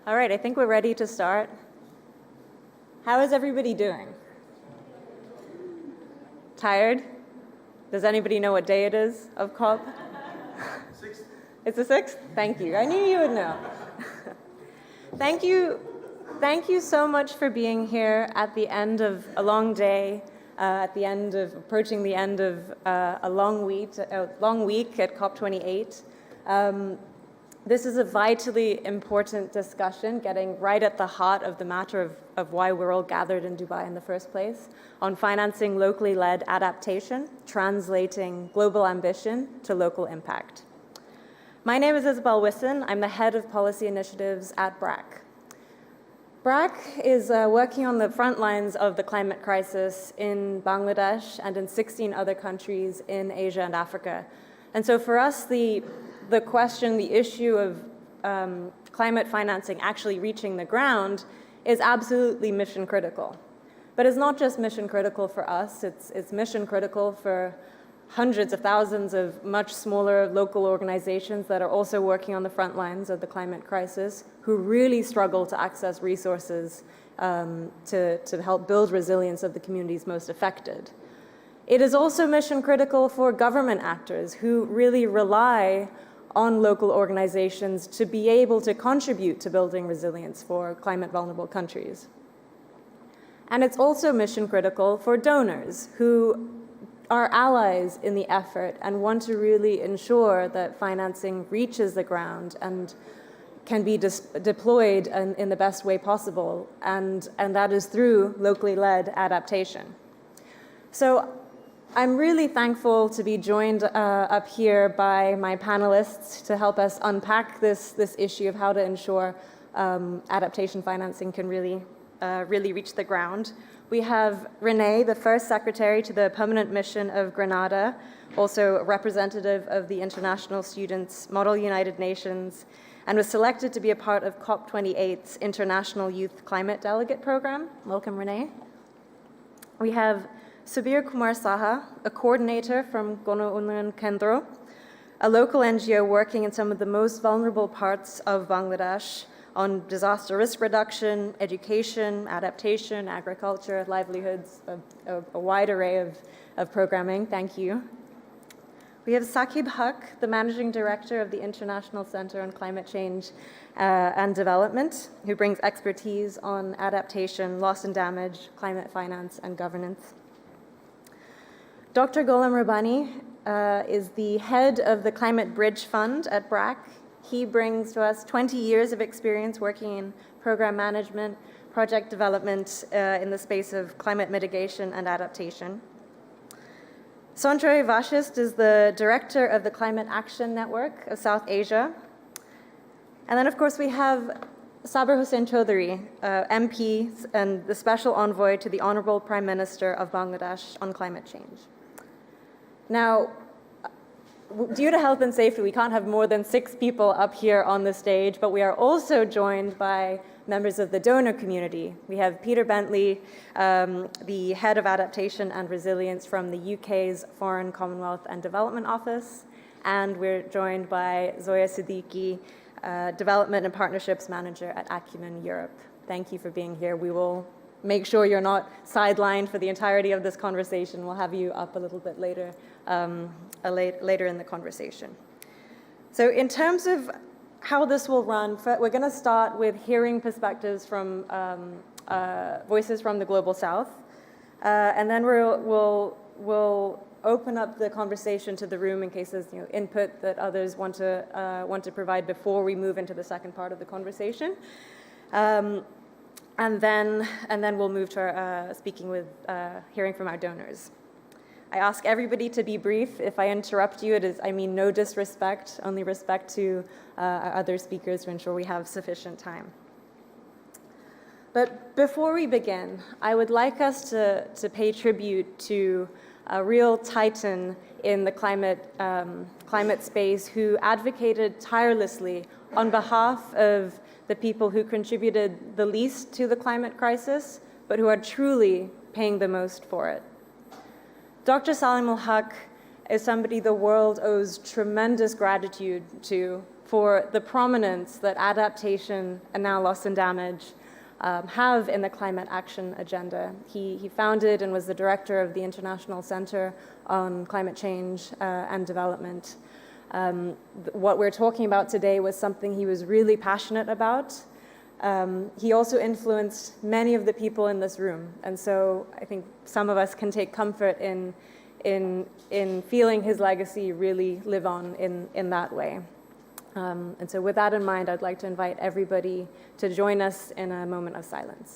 All right, I think we're ready to start. How is everybody doing? Tired? Does anybody know what day it is of COP? 6th. It's the 6th? Thank you. I knew you would know. Thank you so much for being here at the end of a long day, approaching the end of a long week at COP28. This is a vitally important discussion, getting right at the heart of the matter of why we're all gathered in Dubai in the first place, on financing locally led adaptation, translating global ambition to local impact. My name is Isabel Whisson. I'm the head of policy initiatives at BRAC. BRAC is working on the front lines of the climate crisis in Bangladesh and in 16 other countries in Asia and Africa. And so for us, the issue of climate financing actually reaching the ground is absolutely mission critical. But it's not just mission critical for us, it's mission critical for hundreds of thousands of much smaller local organizations that are also working on the front lines of the climate crisis, who really struggle to access resources to help build resilience of the communities most affected. It is also mission critical for government actors who really rely on local organizations to be able to contribute to building resilience for climate vulnerable countries. And it's also mission critical for donors who are allies in the effort and want to really ensure that financing reaches the ground and can be deployed in the best way possible, and that is through locally led adaptation. So I'm really thankful to be joined up here by my panelists to help us unpack this issue of how to ensure adaptation financing can really reach the ground. We have Renae, the first secretary to the permanent mission of Grenada, also a representative of the International Students Model United Nations, and was selected to be a part of COP28's International Youth Climate Delegate Program. Welcome, Renae. We have Subir Kumar Saha, a coordinator from Gana, Unnayan, Kendra, a local NGO working in some of the most vulnerable parts of Bangladesh on disaster risk reduction, education, adaptation, agriculture, livelihoods, a wide array of programming. Thank you. We have Saleemul Huq, the Managing Director of the International Center on Climate Change and Development, who brings expertise on adaptation, loss and damage, climate finance, and governance. Dr. Golam Rabbani is the head of the Climate Bridge Fund at BRAC. He brings to us 20 years of experience working in program management, project development in the space of climate mitigation and adaptation. Sanjay Vashist is the director of the Climate Action Network of South Asia. And then, of course, we have Saber Chowdhury, MP and the special envoy to the Honorable Prime Minister of Bangladesh on climate change. Now, due to health and safety, we can't have more than 6 people up here on the stage, but we are also joined by members of the donor community. We have Peter Bentley, the head of adaptation and resilience from the UK's Foreign, Commonwealth and Development Office, and we're joined by Zoya Siddiqui, development and partnerships manager at Acumen Europe. Thank you for being here. We will make sure you're not sidelined for the entirety of this conversation. We'll have you up a little bit later, later in the conversation. So in terms of how this will run, we're going to start with hearing perspectives from voices from the Global South, and then we'll open up the conversation to the room in case there's input that others want to provide before we move into the second part of the conversation. And then we'll move to our hearing from our donors. I ask everybody to be brief. If I interrupt you, I mean no disrespect, only respect to our other speakers to ensure we have sufficient time. But before we begin, I would like us to pay tribute to a real titan in the climate space who advocated tirelessly on behalf of the people who contributed the least to the climate crisis, but who are truly paying the most for it. Dr. Saleemul Huq is somebody the world owes tremendous gratitude to for the prominence that adaptation and now loss and damage have in the climate action agenda. He founded and was the director of the International Center on Climate Change and Development. What we're talking about today was something he was really passionate about. He also influenced many of the people in this room, and so I think some of us can take comfort in feeling his legacy really live on in that way. And so with that in mind, I'd like to invite everybody to join us in a moment of silence.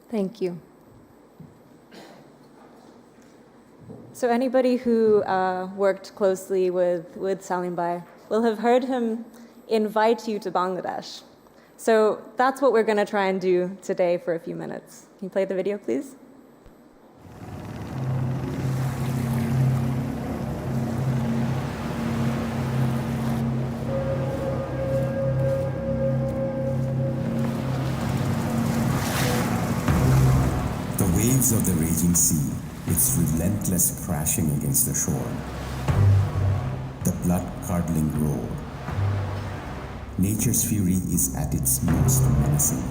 Thank you. So anybody who worked closely with Salim Bhai will have heard him invite you to Bangladesh. So that's what we're going to try and do today for a few minutes. Can you play the video, please? Waves of the raging sea, its relentless crashing against the shore, the blood-curdling roar. Nature's fury is at its most menacing.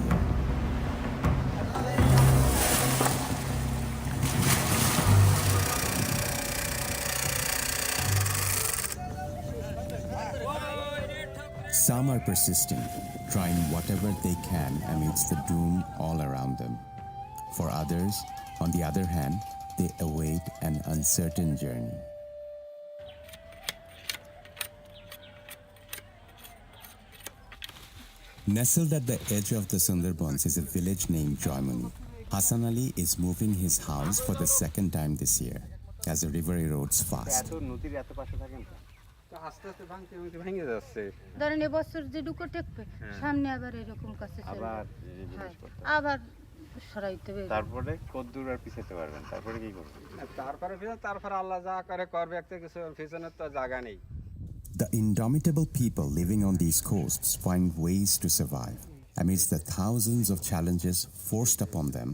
Some are persistent, trying whatever they can amidst the doom all around them. For others, on the other hand, they await an uncertain journey. Nestled at the edge of the Sundarbans is a village named Joymani. Hassan Ali is moving his house for the second time this year, as the river erodes fast. তারপরে কত দূর আর পিছাতে পারবেন তারপরে কি করবেন তারপরে আল্লাহ যা করে করবে একটা কিছু পিছনের তো জায়গা নেই The indomitable people living on these coasts find ways to survive amidst the thousands of challenges forced upon them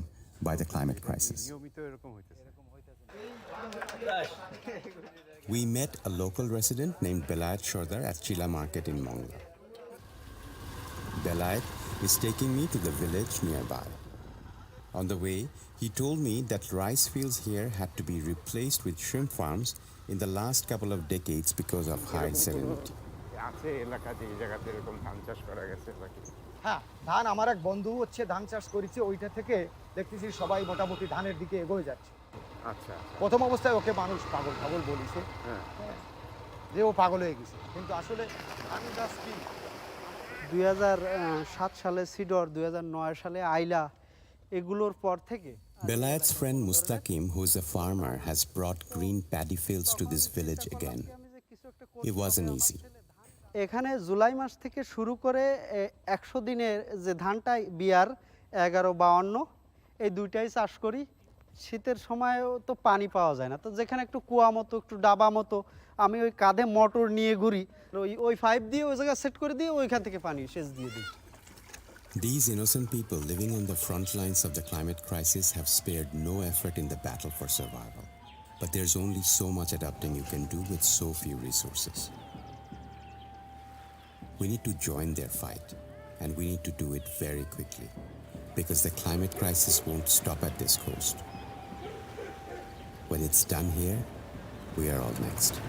by the climate crisis. We met a local resident named Belayat Shodar at Chila Market in Mongla. Belayat is taking me to the village nearby. On the way, he told me that rice fields here had to be replaced with shrimp farms in the last couple of decades because of high salinity. হ্যাঁ ধান আমার এক বন্ধু হচ্ছে ধান চাষ করেছে ওইটা থেকে দেখতেছি সবাই মোটামুটি ধানের দিকে এগিয়ে যাচ্ছে আচ্ছা প্রথম অবস্থায় ওকে মানুষ পাগল পাগল বলিছে যে ও পাগল হয়ে গেছে কিন্তু আসলে ধান গাছ কি 2007 সালে সিডর 2009 সালে আইলা এগুলোর পর থেকে Belayat's friend Mustaqim, who is a farmer, has brought green paddy fields to this village again. It wasn't easy. এখানে জুলাই মাস থেকে শুরু করে 100 দিনের যে ধানটা বিয়ার 1152 এই দুইটাই চাষ করি শীতের সময়ও তো পানি পাওয়া যায় না তো যেখানে একটু কুয়া মতো একটু ডাবা মতো আমি ওই কাঁধে মোটর নিয়ে ঘুরি ওই পাইপ দিয়ে ওই জায়গা সেট করে দিয়ে ওইখান থেকে পানি সেচ দিয়ে দিই These innocent people living on the front lines of the climate crisis have spared no effort in the battle for survival. But there's only so much adapting you can do with so few resources. We need to join their fight, and we need to do it very quickly, because the climate crisis won't stop at this coast. When it's done here, we are all next.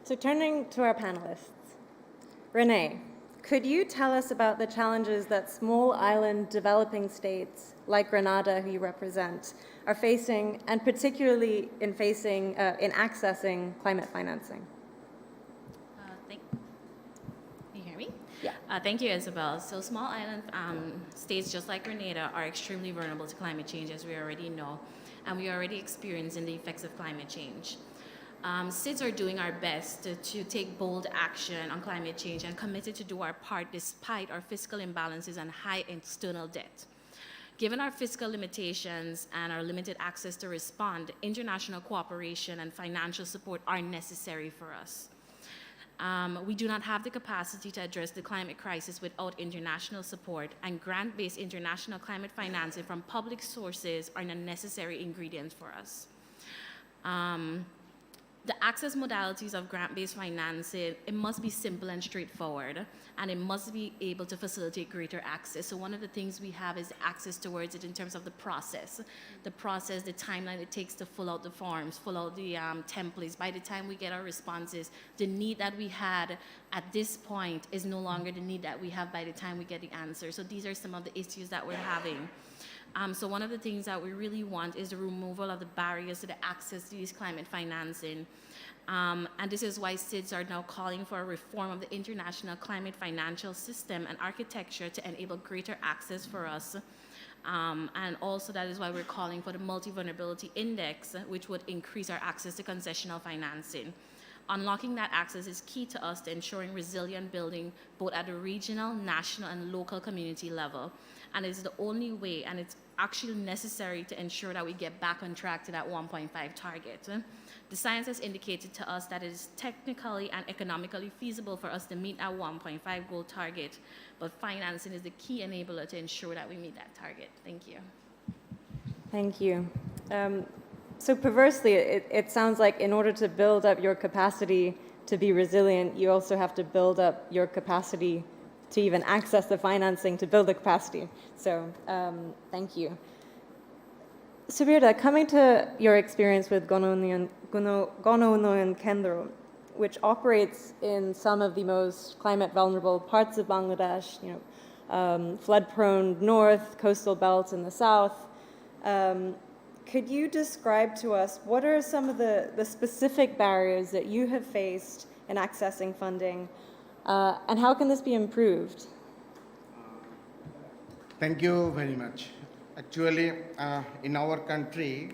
So turning to our panelists, Renae, could you tell us about the challenges that small island developing states like Grenada, who you represent, are facing, and particularly in accessing climate financing? Can you hear me? Yeah. Thank you, Isabel. So small island states just like Grenada are extremely vulnerable to climate change, as we already know, and we are already experiencing the effects of climate change. SIDS are doing our best to take bold action on climate change and committed to do our part despite our fiscal imbalances and high external debt. Given our fiscal limitations and our limited access to respond, international cooperation and financial support are necessary for us. We do not have the capacity to address the climate crisis without international support, and grant-based international climate financing from public sources are a necessary ingredient for us. The access modalities of grant-based financing, it must be simple and straightforward, and it must be able to facilitate greater access. So one of the things we have is access towards it in terms of the process, the timeline it takes to fill out the forms, fill out the templates. By the time we get our responses, the need that we had at this point is no longer the need that we have by the time we get the answer. So these are some of the issues that we're having. So one of the things that we really want is the removal of the barriers to the access to these climate financing. And this is why SIDS are now calling for a reform of the international climate financial system and architecture to enable greater access for us. And also that is why we're calling for the multi-vulnerability index, which would increase our access to concessional financing. Unlocking that access is key to us to ensuring resilient building both at the regional, national, and local community level. And it's the only way, and it's actually necessary to ensure that we get back on track to that 1.5 target. The science has indicated to us that it is technically and economically feasible for us to meet our 1.5 goal target, but financing is the key enabler to ensure that we meet that target. Thank you. Thank you. So perversely, it sounds like in order to build up your capacity to be resilient, you also have to build up your capacity to even access the financing to build the capacity. So thank you. Subir, coming to your experience with Unnayan Kendra, which operates in some of the most climate vulnerable parts of Bangladesh, flood-prone north, coastal belts in the south, could you describe to us what are some of the specific barriers that you have faced in accessing funding, and how can this be improved? Thank you very much. Actually, in our country,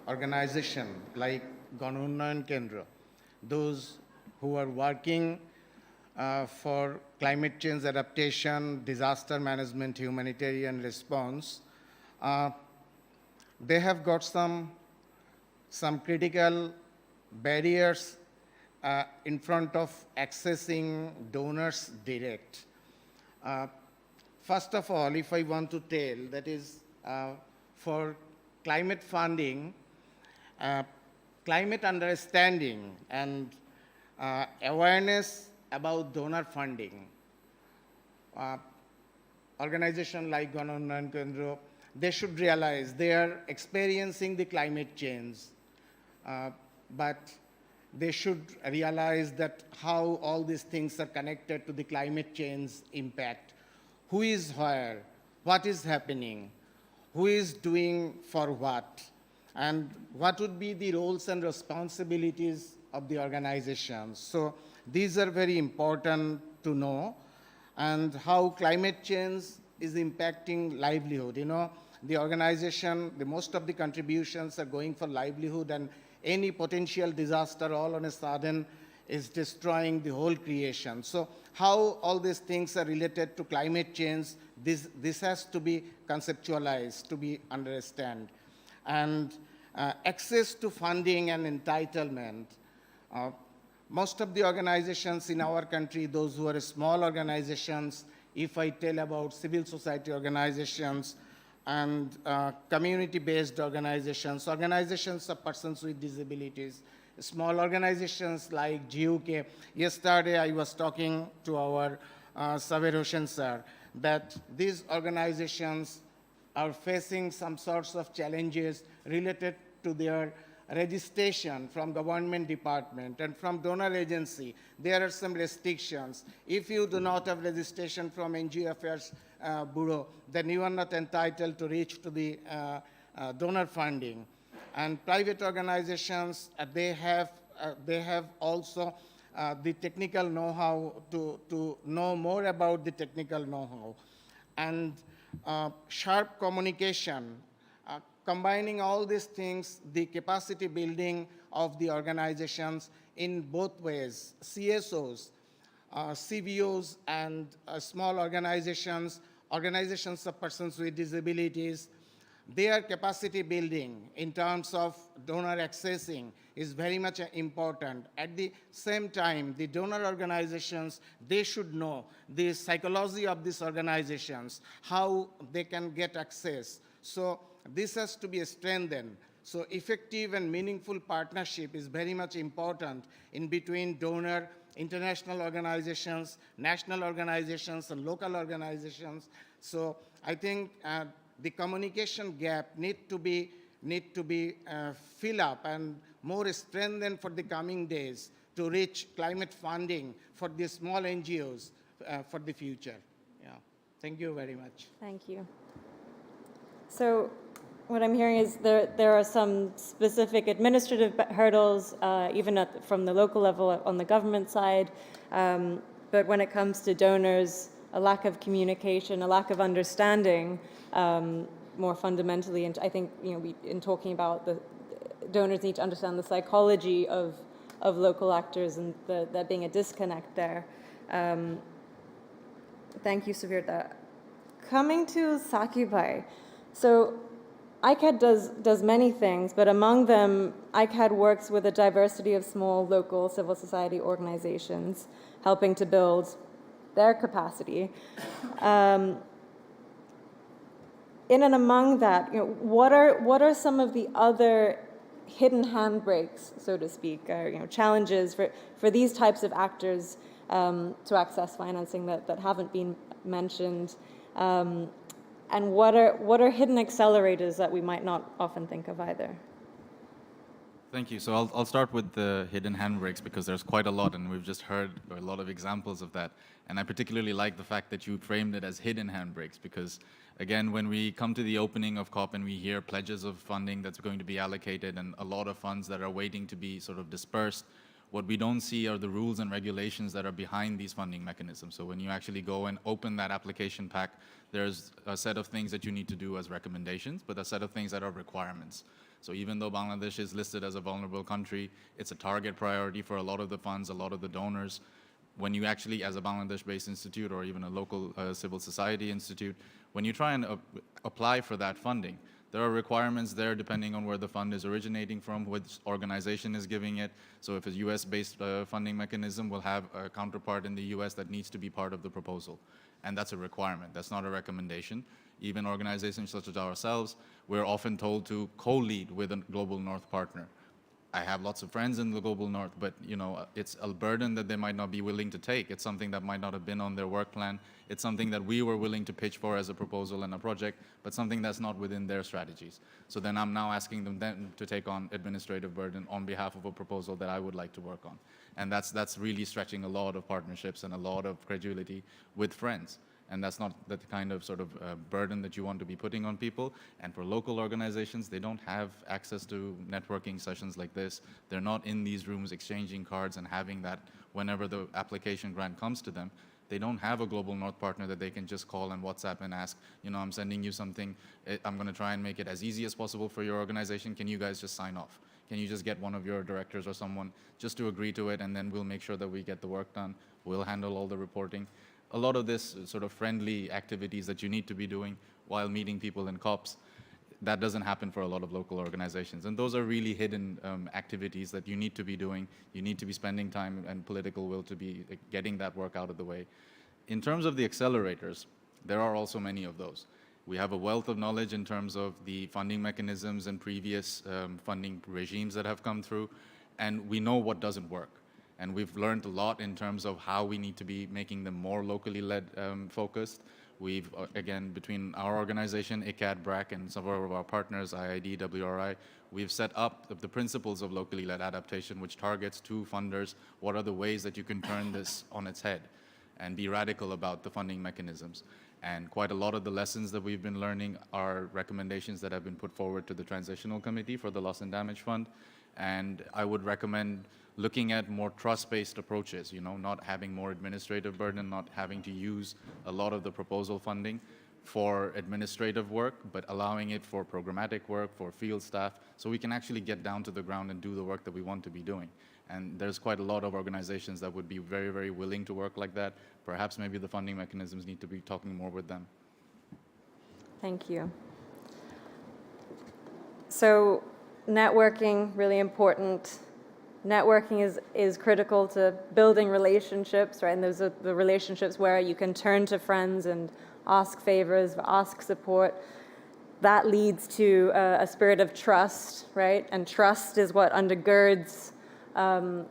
organization like Unnayan Kendra, those who are working for climate change adaptation, disaster management, humanitarian response, they have got some critical barriers in front of accessing donors direct. First of all, if I want to tell, that is for climate funding, climate understanding and awareness about donor funding. Organization like Unnayan Kendra, they should realize they are experiencing the climate change, but they should realize that how all these things are connected to the climate change impact. Who is where, what is happening, who is doing for what, and what would be the roles and responsibilities of the organizations. So these are very important to know, and how climate change is impacting livelihood. The organization, most of the contributions are going for livelihood and any potential disaster all on a sudden is destroying the whole creation. So how all these things are related to climate change, this has to be conceptualized, to be understood. And access to funding and entitlement. Most of the organizations in our country, those who are small organizations, if I tell about civil society organizations and community-based organizations, organizations of persons with disabilities, small organizations like GUK. Yesterday I was talking to our Saber Hossain sir that these organizations are facing some sorts of challenges related to their registration from government department and from donor agency. There are some restrictions. If you do not have registration from NGO Affairs Bureau, then you are not entitled to reach to the donor funding. And private organizations, they have also the technical know-how to know more about the technical know-how. And sharp communication, combining all these things, the capacity building of the organizations in both ways, CSOs, CBOs, and small organizations, organizations of persons with disabilities, their capacity building in terms of donor accessing is very much important. At the same time, the donor organizations, they should know the psychology of these organizations, how they can get access. So this has to be strengthened. So effective and meaningful partnership is very much important in between donor, international organizations, national organizations, and local organizations. So I think the communication gap need to be filled up and more strengthened for the coming days to reach climate funding for the small NGOs for the future. Yeah. Thank you very much. Thank you. So what I'm hearing is there are some specific administrative hurdles, even from the local level on the government side, but when it comes to donors, a lack of communication, a lack of understanding, more fundamentally, and I think in talking about the donors need to understand the psychology of local actors and there being a disconnect there. Thank you, Subir. Coming to Saqib, so ICCCAD does many things, but among them, ICCCAD works with a diversity of small local civil society organizations, helping to build their capacity. In and among that, what are some of the other hidden handbrakes, so to speak, challenges for these types of actors to access financing that haven't been mentioned, and what are hidden accelerators that we might not often think of either? Thank you. So I'll start with the hidden handbrakes because there's quite a lot, and we've just heard a lot of examples of that. And I particularly like the fact that you framed it as hidden handbrakes because, again, when we come to the opening of COP and we hear pledges of funding that's going to be allocated and a lot of funds that are waiting to be sort of dispersed, what we don't see are the rules and regulations that are behind these funding mechanisms. So when you actually go and open that application pack, there's a set of things that you need to do as recommendations, but a set of things that are requirements. So even though Bangladesh is listed as a vulnerable country, it's a target priority for a lot of the funds, a lot of the donors. When you actually, as a Bangladesh-based institute or even a local civil society institute, when you try and apply for that funding, there are requirements there depending on where the fund is originating from, which organization is giving it. So if a US-based funding mechanism will have a counterpart in the US that needs to be part of the proposal. And that's a requirement, that's not a recommendation. Even organizations such as ourselves, we're often told to co-lead with a Global North partner. I have lots of friends in the Global North, but it's a burden that they might not be willing to take. It's something that might not have been on their work plan. It's something that we were willing to pitch for as a proposal and a project, but something that's not within their strategies. So then I'm now asking them then to take on administrative burden on behalf of a proposal that I would like to work on. And that's really stretching a lot of partnerships and a lot of credulity with friends. And that's not the kind of sort of burden that you want to be putting on people. And for local organizations, they don't have access to networking sessions like this. They're not in these rooms exchanging cards and having that whenever the application grant comes to them. They don't have a Global North partner that they can just call and WhatsApp and ask, I'm sending you something. I'm going to try and make it as easy as possible for your organization. Can you guys just sign off? Can you just get one of your directors or someone just to agree to it, and then we'll make sure that we get the work done. We'll handle all the reporting. A lot of this sort of friendly activities that you need to be doing while meeting people in COPs, that doesn't happen for a lot of local organizations. And those are really hidden activities that you need to be doing. You need to be spending time and political will to be getting that work out of the way. In terms of the accelerators, there are also many of those. We have a wealth of knowledge in terms of the funding mechanisms and previous funding regimes that have come through, and we know what doesn't work. And we've learned a lot in terms of how we need to be making them more locally led focused. We've, again, between our organization, ICCCAD, BRAC, and some of our partners, IID, WRI, we've set up the principles of locally led adaptation, which targets to funders what are the ways that you can turn this on its head and be radical about the funding mechanisms. And quite a lot of the lessons that we've been learning are recommendations that have been put forward to the Transitional Committee for the Loss and Damage Fund. And I would recommend looking at more trust-based approaches, you know, not having more administrative burden, not having to use a lot of the proposal funding for administrative work, but allowing it for programmatic work, for field staff, so we can actually get down to the ground and do the work that we want to be doing. And there's quite a lot of organizations that would be very, very willing to work like that. Perhaps maybe the funding mechanisms need to be talking more with them. Thank you. So networking, really important. Networking is critical to building relationships, right? And those are the relationships where you can turn to friends and ask favors, ask support. That leads to a spirit of trust, right? And trust is what undergirds, undergirds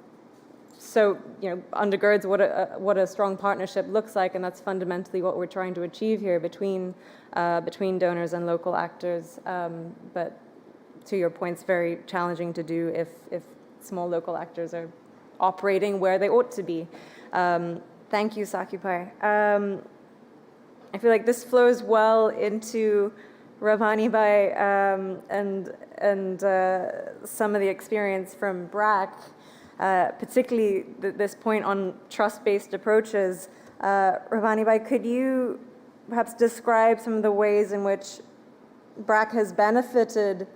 what a strong partnership looks like, and that's fundamentally what we're trying to achieve here between donors and local actors. But to your point, it's very challenging to do if small local actors are operating where they ought to be. Thank you, Saqib. I feel like this flows well into Rabbani and some of the experience from BRAC, particularly this point on trust-based approaches. Rabbani, could you perhaps describe some of the ways in which BRAC has benefited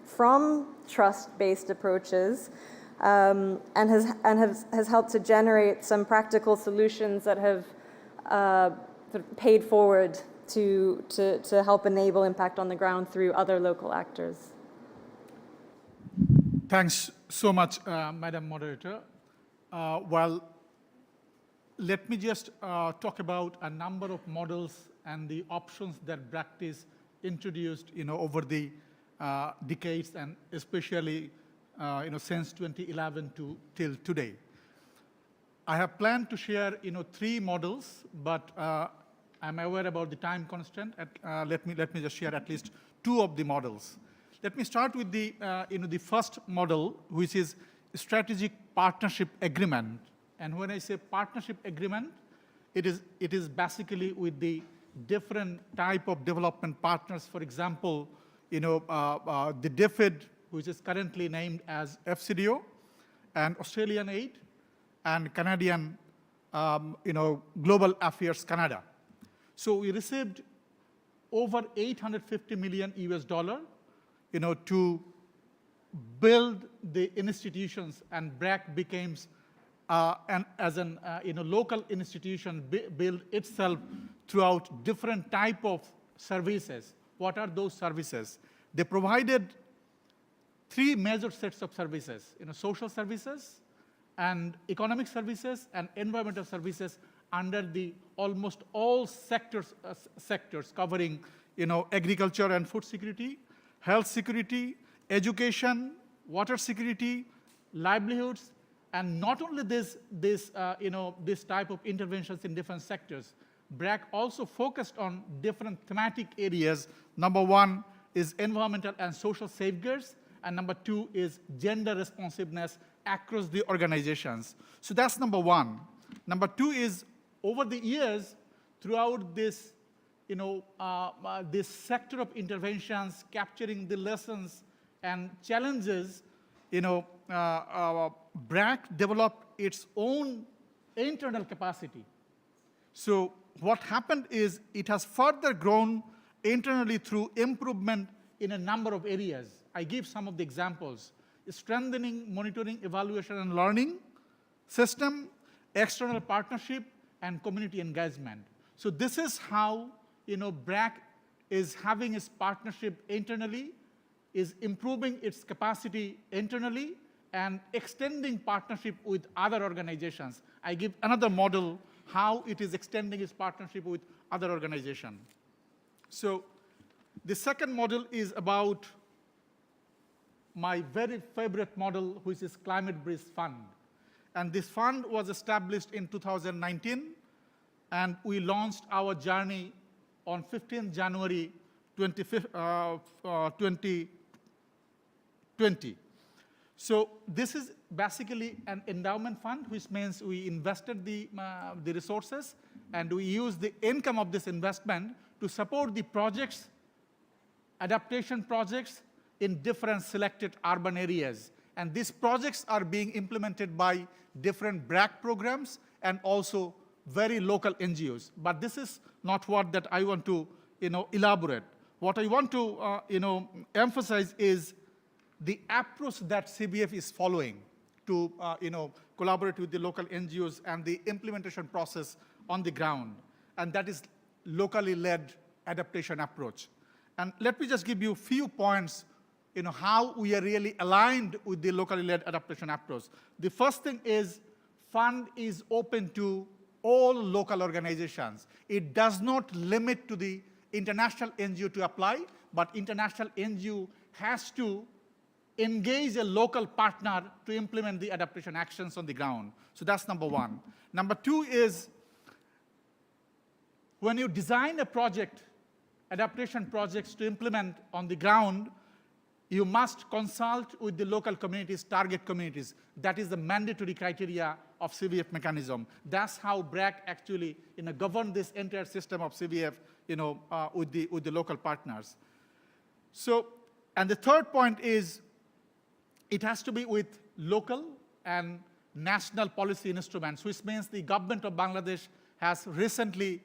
from trust-based approaches and has helped to generate some practical solutions that have sort of paid forward to help enable impact on the ground through other local actors? Thanks so much, Madam Moderator. Well, let me just talk about a number of models and the options that BRAC introduced, over the decades, and especially, since 2011 till today. I have planned to share, 3 models, but I'm aware about the time constraint. Let me just share at least 2 of the models. Let me start with the, the first model, which is strategic partnership agreement. And when I say partnership agreement, it is basically with the different type of development partners. For example, the DFID, which is currently named as FCDO, and Australian Aid, and Canadian, Global Affairs Canada. So we received over $850 million US, to build the institutions, and BRAC becomes local institution build itself throughout different type of services. What are those services? They provided 3 major sets of services, social services and economic services and environmental services under the almost all sectors covering, agriculture and food security, health security, education, water security, livelihoods, and not only this type of interventions in different sectors. BRAC also focused on different thematic areas. Number 1 is environmental and social safeguards, and number 2 is gender responsiveness across the organizations. So that's number 1. Number 2 is, over the years, throughout this, this sector of interventions, capturing the lessons and challenges, BRAC developed its own internal capacity. So what happened is it has further grown internally through improvement in a number of areas. I give some of the examples. strengthening monitoring, evaluation, and learning system, external partnership, and community engagement. So this is how BRAC is having its partnership internally, is improving its capacity internally, and extending partnership with other organizations. I give another model how it is extending its partnership with other organizations. So the second model is about my very favorite model, which is Climate Bridge Fund. And this fund was established in 2019, and we launched our journey on 15th January 2020. So this is basically an endowment fund, which means we invested the resources, and we use the income of this investment to support the projects, adaptation projects in different selected urban areas. And these projects are being implemented by different BRAC programs and also very local NGOs. But this is not what that I want to elaborate. What I want to emphasize is the approach that CBF is following to collaborate with the local NGOs and the implementation process on the ground. And that is locally led adaptation approach. And let me just give you a few points how we are really aligned with the locally led adaptation approach. The first thing is fund is open to all local organizations. It does not limit to the international NGO to apply, but international NGO has to engage a local partner to implement the adaptation actions on the ground. So that's number one. Number two is when you design a project, adaptation projects to implement on the ground, you must consult with the local communities, target communities. That is the mandatory criteria of CBF mechanism. That's how BRAC actually govern this entire system of CBF with the local partners. So, and the third point is it has to be with local and national policy instruments, which means the government of Bangladesh has recently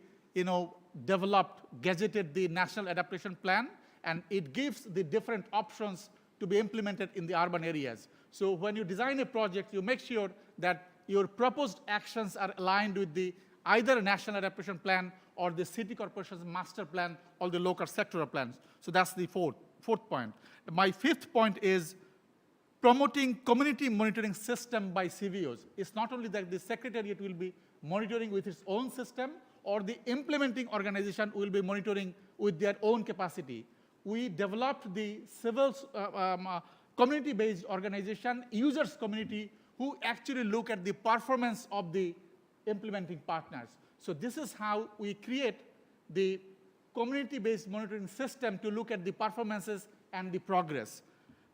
developed, gazetted the National Adaptation Plan, and it gives the different options to be implemented in the urban areas. So when you design a project, you make sure that your proposed actions are aligned with the either National Adaptation Plan or the city corporation's master plan or the local sectoral plans. So that's the fourth point. My fifth point is promoting community monitoring system by CVOs. It's not only that the secretariat will be monitoring with its own system, or the implementing organization will be monitoring with their own capacity. We developed the civil community-based organization, users community, who actually look at the performance of the implementing partners. So this is how we create the community-based monitoring system to look at the performances and the progress.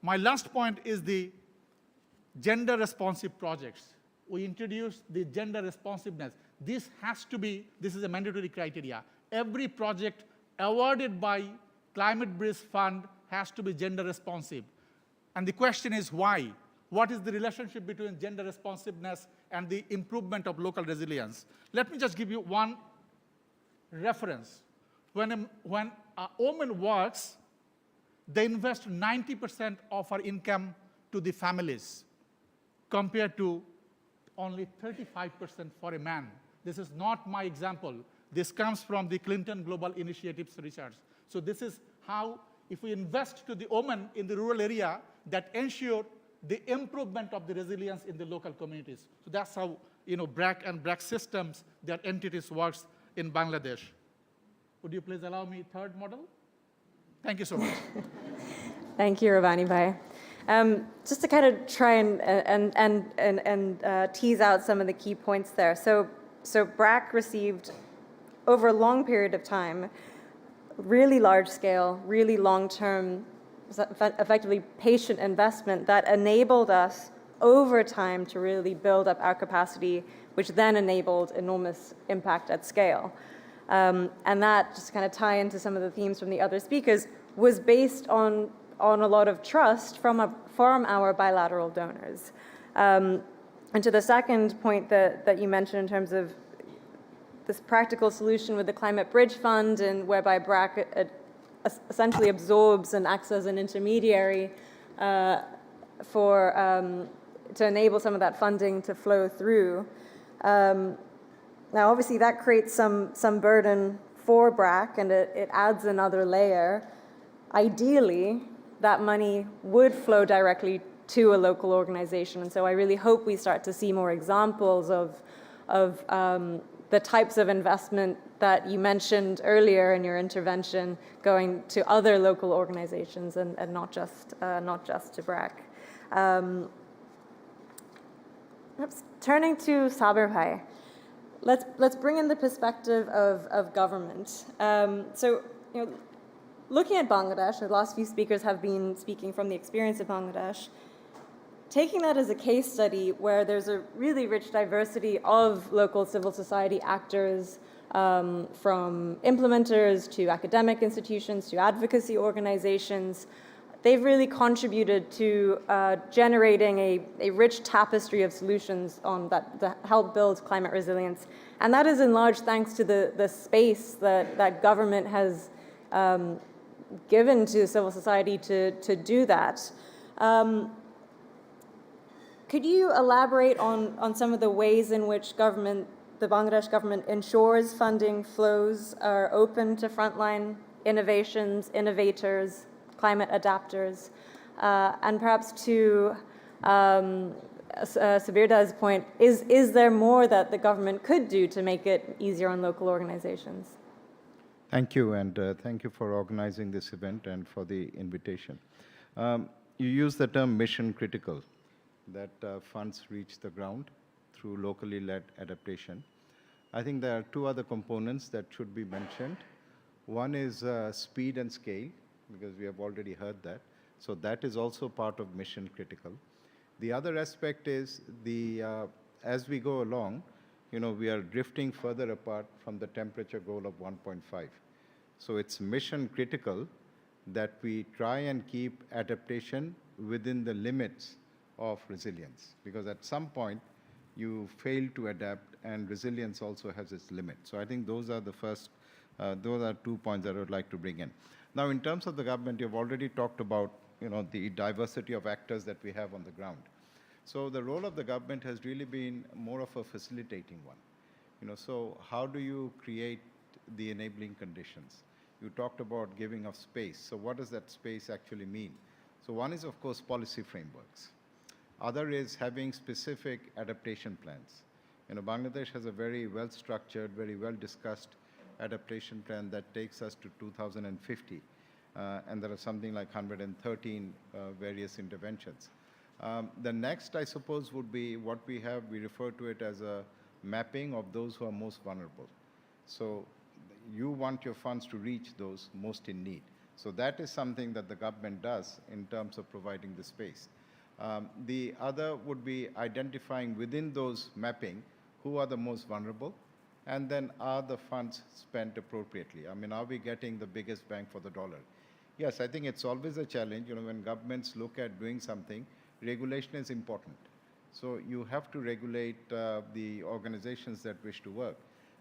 My last point is the gender-responsive projects. We introduced the gender responsiveness. This is a mandatory criteria. Every project awarded by Climate Bridge Fund has to be gender responsive. And the question is why? What is the relationship between gender responsiveness and the improvement of local resilience? Let me just give you one reference. When a woman works, they invest 90% of her income to the families, compared to only 35% for a man. This is not my example. This comes from the Clinton Global Initiatives research. So this is how, if we invest to the women in the rural area, that ensure the improvement of the resilience in the local communities. So that's how BRAC and BRAC systems, their entities works in Bangladesh. Would you please allow me third model? Thank you so much. Thank you, Rabbani Bhai. Just to kind of try and tease out some of the key points there. So BRAC received, over a long period of time, really large scale, really long-term, effectively patient investment that enabled us over time to really build up our capacity, which then enabled enormous impact at scale. And that, just kind of tie into some of the themes from the other speakers, was based on a lot of trust from our bilateral donors. And to the second point that you mentioned in terms of this practical solution with the Climate Bridge Fund, and whereby BRAC essentially absorbs and acts as an intermediary to enable some of that funding to flow through. Now, obviously, that creates some burden for BRAC, and it adds another layer. Ideally, that money would flow directly to a local organization, and so I really hope we start to see more examples of the types of investment that you mentioned earlier in your intervention going to other local organizations and not just to BRAC. Turning to Saber Bhai, let's bring in the perspective of government. So, looking at Bangladesh, the last few speakers have been speaking from the experience of Bangladesh. Taking that as a case study where there's a really rich diversity of local civil society actors, from implementers to academic institutions to advocacy organizations, they've really contributed to generating a rich tapestry of solutions that help build climate resilience. And that is in large thanks to the space that government has given to civil society to do that. Could you elaborate on some of the ways in which the Bangladesh government ensures funding flows are open to frontline innovations, innovators, climate adapters, and perhaps to Sabir's point, is there more that the government could do to make it easier on local organizations? Thank you, and thank you for organizing this event and for the invitation. You use the term mission critical, that funds reach the ground through locally led adaptation. I think there are two other components that should be mentioned. One is speed and scale, because we have already heard that. So that is also part of mission critical. The other aspect is as we go along, we are drifting further apart from the temperature goal of 1.5. So it's mission critical that we try and keep adaptation within the limits of resilience, because at some point you fail to adapt and resilience also has its limit. So I think those are those are 2 points that I would like to bring in. Now, in terms of the government, you've already talked about the diversity of actors that we have on the ground. So the role of the government has really been more of a facilitating one. So how do you create the enabling conditions? You talked about giving of space. So what does that space actually mean? So one is, of course, policy frameworks. Other is having specific adaptation plans. Bangladesh has a very well-structured, very well-discussed adaptation plan that takes us to 2050. And there are something like 113 various interventions. The next, I suppose, would be what we have. We refer to it as a mapping of those who are most vulnerable. So you want your funds to reach those most in need. So that is something that the government does in terms of providing the space. The other would be identifying within those mapping who are the most vulnerable, and then are the funds spent appropriately? I mean, are we getting the biggest bang for the dollar? Yes, I think it's always a challenge. When governments look at doing something, regulation is important. So you have to regulate the organizations that wish to work.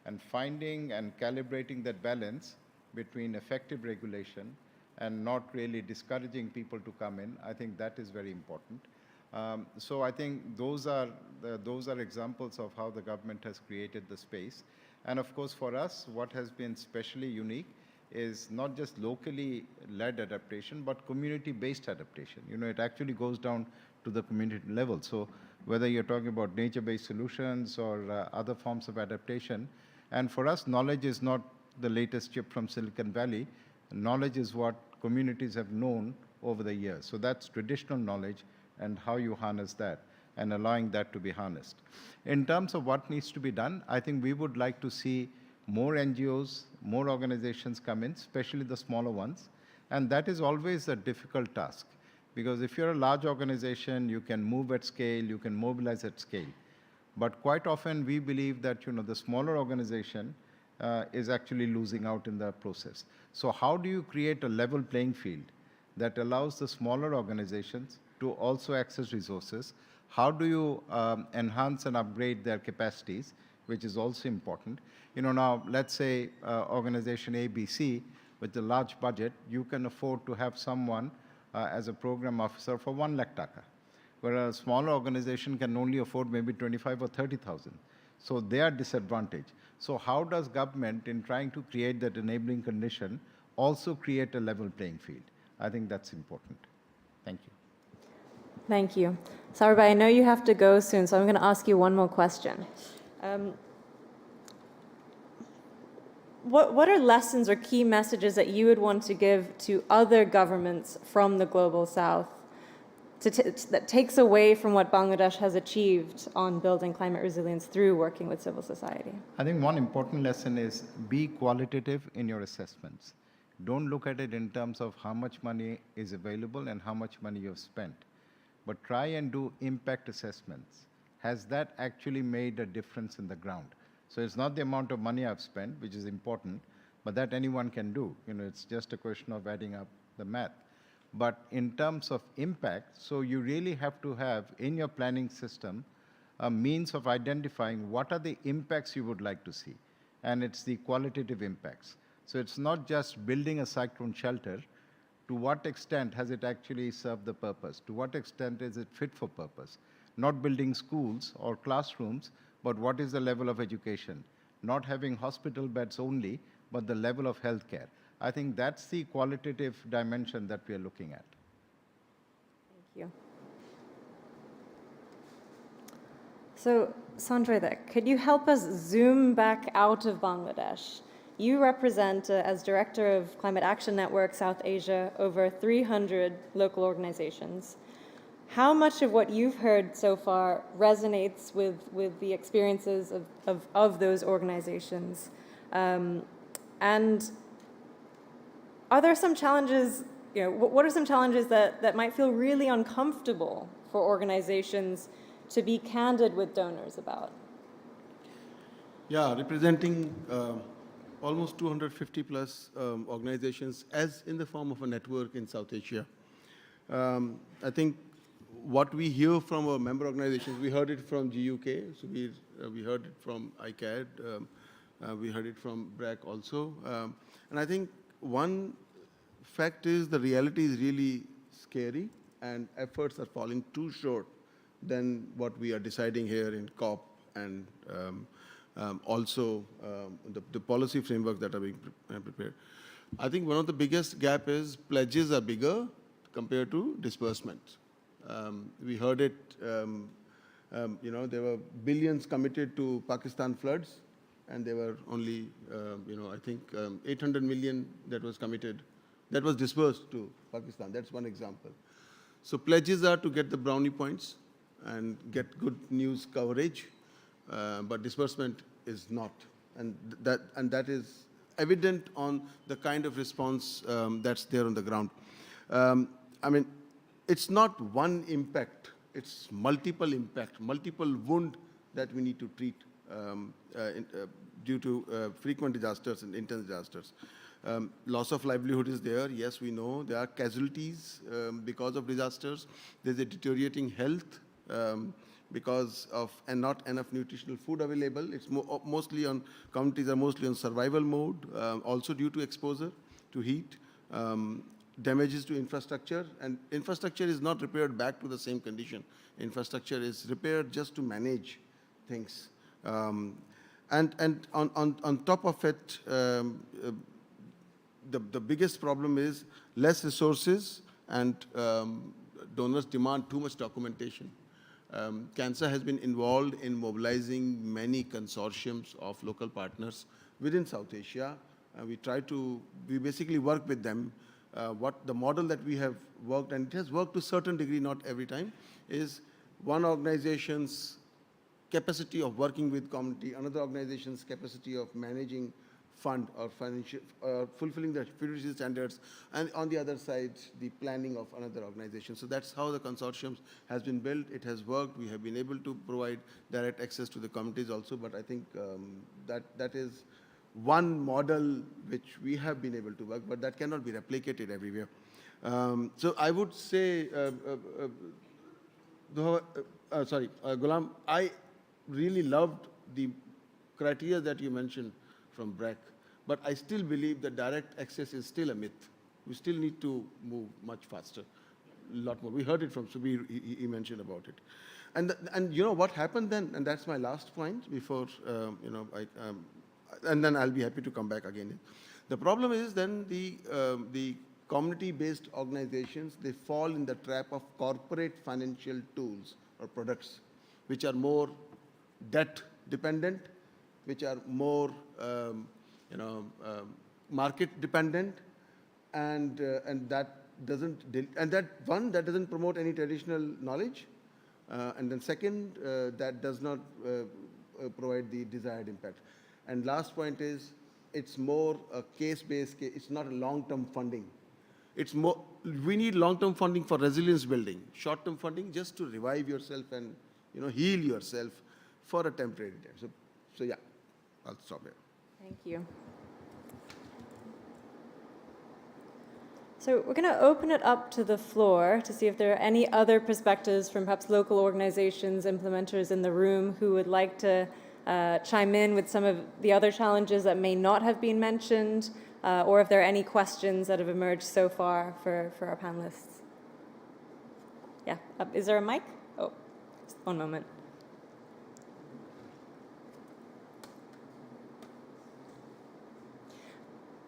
And finding and calibrating that balance between effective regulation and not really discouraging people to come in, I think that is very important. So I think those are examples of how the government has created the space. And of course, for us, what has been especially unique is not just locally led adaptation, but community-based adaptation. It actually goes down to the community level. So whether you're talking about nature-based solutions or other forms of adaptation, and for us, knowledge is not the latest chip from Silicon Valley. Knowledge is what communities have known over the years. So that's traditional knowledge and how you harness that and allowing that to be harnessed. In terms of what needs to be done, I think we would like to see more NGOs, more organizations come in, especially the smaller ones. And that is always a difficult task, because if you're a large organization, you can move at scale, you can mobilize at scale. But quite often we believe that the smaller organization is actually losing out in the process. So how do you create a level playing field that allows the smaller organizations to also access resources? How do you enhance and upgrade their capacities, which is also important? Now let's say organization ABC with a large budget, you can afford to have someone as a program officer for 1 lakh taka. where a smaller organization can only afford maybe 25 or 30,000. So they are disadvantaged. So how does government, in trying to create that enabling condition, also create a level playing field? I think that's important. Thank you. Thank you. Saber, I know you have to go soon, so I'm going to ask you one more question. What are lessons or key messages that you would want to give to other governments from the Global South that takes away from what Bangladesh has achieved on building climate resilience through working with civil society? I think one important lesson is be qualitative in your assessments. Don't look at it in terms of how much money is available and how much money you've spent, but try and do impact assessments. Has that actually made a difference in the ground? So it's not the amount of money I've spent, which is important, but that anyone can do. It's just a question of adding up the math. But in terms of impact, so you really have to have in your planning system a means of identifying what are the impacts you would like to see. And it's the qualitative impacts. So it's not just building a cyclone shelter. To what extent has it actually served the purpose? To what extent is it fit for purpose? Not building schools or classrooms, but what is the level of education? Not having hospital beds only, but the level of healthcare. I think that's the qualitative dimension that we are looking at. Thank you. So, Sanjay, could you help us zoom back out of Bangladesh? You represent, as Director of Climate Action Network South Asia, over 300 local organizations. How much of what you've heard so far resonates with the experiences of those organizations? And are there some challenges, what are some challenges that might feel really uncomfortable for organizations to be candid with donors about? Yeah, representing almost 250 plus organizations as in the form of a network in South Asia. I think what we hear from our member organizations, we heard it from GUK, so we heard it from ICCCAD, we heard it from BRAC also. And I think one fact is the reality is really scary and efforts are falling too short than what we are deciding here in COP and also the policy framework that are being prepared. I think one of the biggest gap is pledges are bigger compared to disbursements. We heard it, there were billions committed to Pakistan floods, and there were only, I think 800 million that was committed, that was disbursed to Pakistan. That's one example. So pledges are to get the brownie points and get good news coverage, but disbursement is not. And that is evident on the kind of response that's there on the ground. I mean, it's not one impact, it's multiple impact, multiple wound that we need to treat due to frequent disasters and intense disasters. Loss of livelihood is there, yes, we know. There are casualties because of disasters. There's a deteriorating health because of and not enough nutritional food available. It's mostly on, communities are mostly on survival mode, also due to exposure to heat. Damages to infrastructure, and infrastructure is not repaired back to the same condition. Infrastructure is repaired just to manage things. And on top of it, the biggest problem is less resources and donors demand too much documentation. CANSA has been involved in mobilizing many consortiums of local partners within South Asia. We basically work with them. What the model that we have worked, and it has worked to a certain degree, not every time, is one organization's capacity of working with community, another organization's capacity of managing fund or financial, fulfilling the fiduciary standards, and on the other side, the planning of another organization. So that's how the consortium has been built. It has worked. We have been able to provide direct access to the communities also, but I think that is one model which we have been able to work, but that cannot be replicated everywhere. So I would say, Golam, I really loved the criteria that you mentioned from BRAC, but I still believe that direct access is still a myth. We still need to move much faster. lot more. We heard it from Subir, he mentioned about it. And you know what happened then, and that's my last point before, and then I'll be happy to come back again. The problem is then the community-based organizations, they fall in the trap of corporate financial tools or products, which are more debt-dependent, which are more, market-dependent, and that doesn't promote any traditional knowledge, and then second, that does not provide the desired impact. And last point is, it's more a case-based case. It's not a long-term funding. It's more, we need long-term funding for resilience building. Short-term funding just to revive yourself and heal yourself for a temporary time. So yeah, I'll stop here. Thank you. So we're going to open it up to the floor to see if there are any other perspectives from perhaps local organizations, implementers in the room who would like to chime in with some of the other challenges that may not have been mentioned, or if there are any questions that have emerged so far for our panelists. Yeah, is there a mic? Oh, just one moment.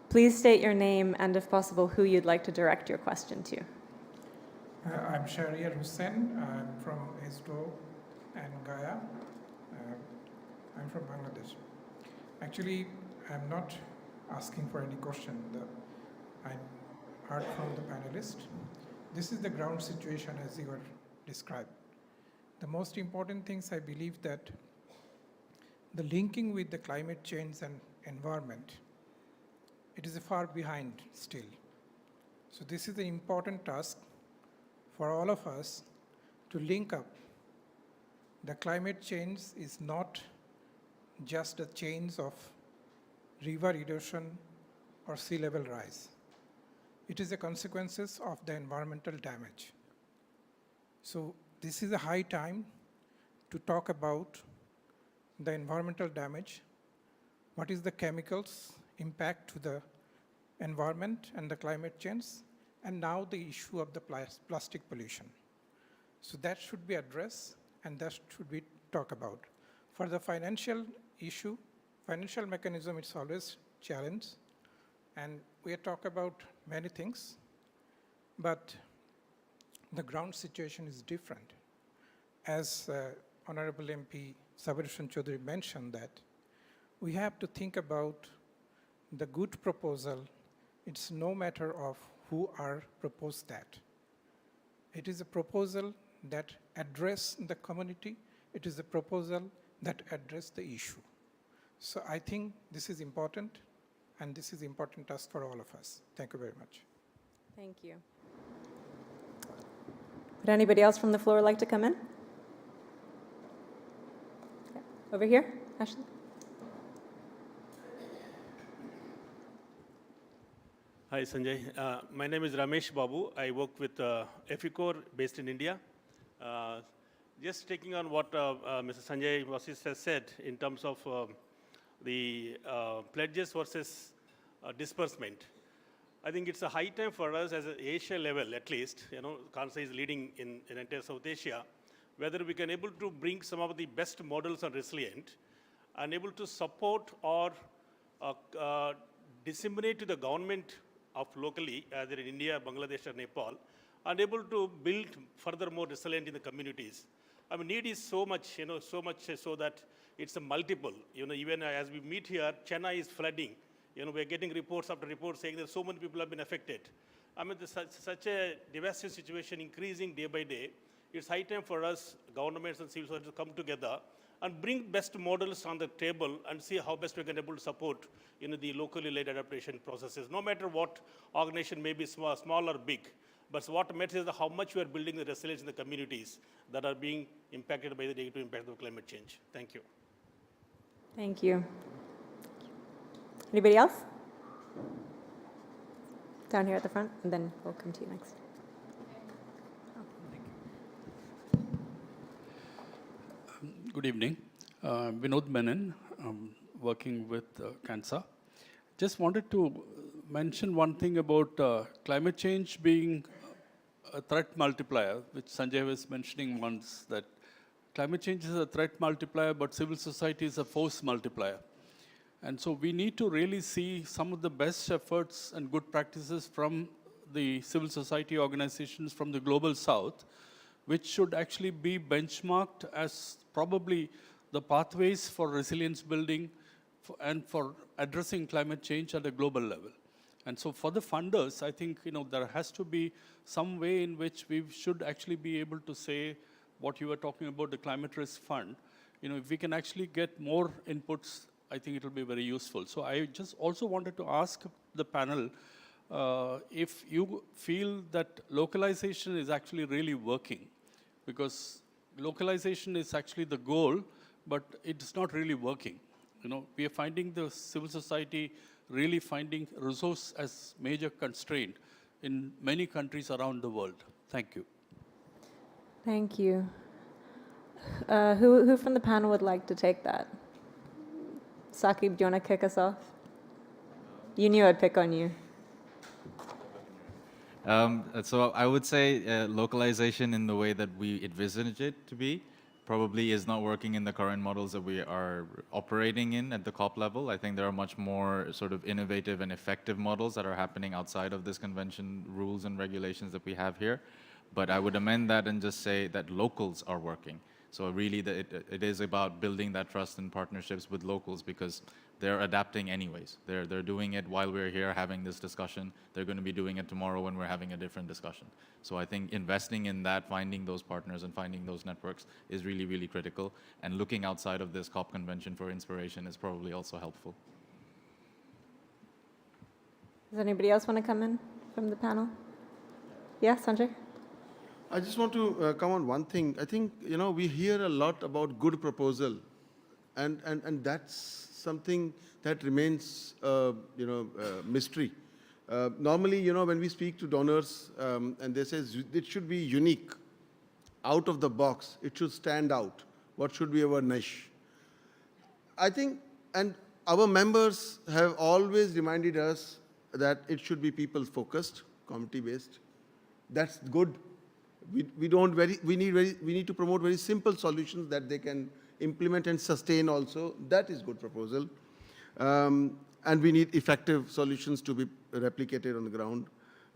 Please state your name and, if possible, who you'd like to direct your question to. I'm Shahriar Hussain. I'm from FCDO and Gaya. I'm from Bangladesh. Actually, I'm not asking for any question. I heard from the panelists. This is the ground situation as you were described. The most important things, I believe, that the linking with the climate change and environment, it is far behind still. So this is an important task for all of us to link up. The climate change is not just a change of river erosion or sea level rise. It is the consequences of the environmental damage. So this is a high time to talk about the environmental damage, what is the chemicals impact to the environment and the climate change, and now the issue of the plastic pollution. So that should be addressed, and that should be talked about. For the financial issue, financial mechanism, it's always challenge, and we talk about many things, but the ground situation is different. As Honorable MP Saber Chowdhury mentioned, that we have to think about the good proposal. It's no matter of who are proposed that. It is a proposal that address the community. It is a proposal that address the issue. So I think this is important, and this is important task for all of us. Thank you very much. Thank you. Would anybody else from the floor like to come in? Yeah. Over here, Ashley. Hi, Sanjay. My name is Ramesh Babu. I work with FICOR based in India. Just taking on what Mr. Sanjay Vashist has said in terms of the pledges versus disbursement. I think it's a high time for us as an Asia level, at least, CANSA is leading in entire South Asia, whether we can able to bring some of the best models on resilient and able to support or disseminate to the government of locally, either in India, Bangladesh, or Nepal, and able to build furthermore resilient in the communities. I mean, need is so much, so much so that it's a multiple. Even as we meet here, Chennai is flooding. We're getting reports after reports saying that so many people have been affected. I mean, such a devastating situation increasing day by day. It's high time for us, governments and civil society, to come together and bring best models on the table and see how best we can able to support the locally led adaptation processes. No matter what organization may be small or big, but what matters is how much we are building the resilience in the communities that are being impacted by the negative impact of climate change. Thank you. Thank you. Anybody else? Down here at the front, and then we'll come to you next. Good evening. Vinod Menon, working with CANSA. Just wanted to mention one thing about climate change being a threat multiplier, which Sanjay was mentioning once, that climate change is a threat multiplier, but civil society is a force multiplier. And so we need to really see some of the best efforts and good practices from the civil society organizations from the global south, which should actually be benchmarked as probably the pathways for resilience building and for addressing climate change at a global level. And so for the funders, I think there has to be some way in which we should actually be able to say what you were talking about, the climate risk fund. If we can actually get more inputs, I think it will be very useful. So I just also wanted to ask the panel if you feel that localization is actually really working, because localization is actually the goal, but it's not really working. We are finding the civil society really finding resource as major constraint in many countries around the world. Thank you. Thank you. Who from the panel would like to take that? Saqib, do you want to kick us off? You knew I'd pick on you. So I would say localization in the way that we envisage it to be probably is not working in the current models that we are operating in at the COP level. I think there are much more sort of innovative and effective models that are happening outside of this convention rules and regulations that we have here. But I would amend that and just say that locals are working. So really it is about building that trust and partnerships with locals, because they're adapting anyways. They're doing it while we're here having this discussion. They're going to be doing it tomorrow when we're having a different discussion. So I think investing in that, finding those partners and finding those networks is really, really critical. And looking outside of this COP convention for inspiration is probably also helpful. Does anybody else want to come in from the panel? Yeah, Sanjay? I just want to come on one thing. I think, we hear a lot about good proposal, and that's something that remains, mystery. Normally, when we speak to donors and they say it should be unique, out of the box, it should stand out. What should be our niche? I think, and our members have always reminded us that it should be people-focused, community-based. That's good. We need to promote very simple solutions that they can implement and sustain also. That is good proposal. And we need effective solutions to be replicated on the ground.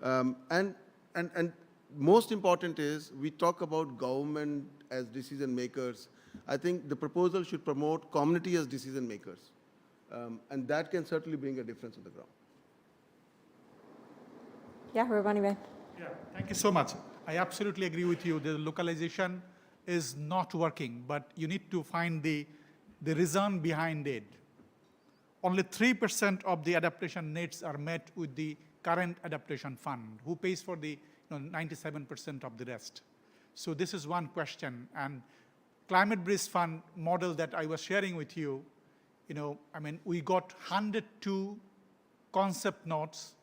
And most important is we talk about government as decision makers. I think the proposal should promote community as decision makers. And that can certainly bring a difference on the ground. Yeah, Rabbani. Yeah, thank you so much. I absolutely agree with you. The localization is not working, but you need to find the reason behind it. Only 3% of the adaptation needs are met with the current adaptation fund. Who pays for the 97% of the rest? So this is one question. And climate risk fund model that I was sharing with you, we got 102 concept notes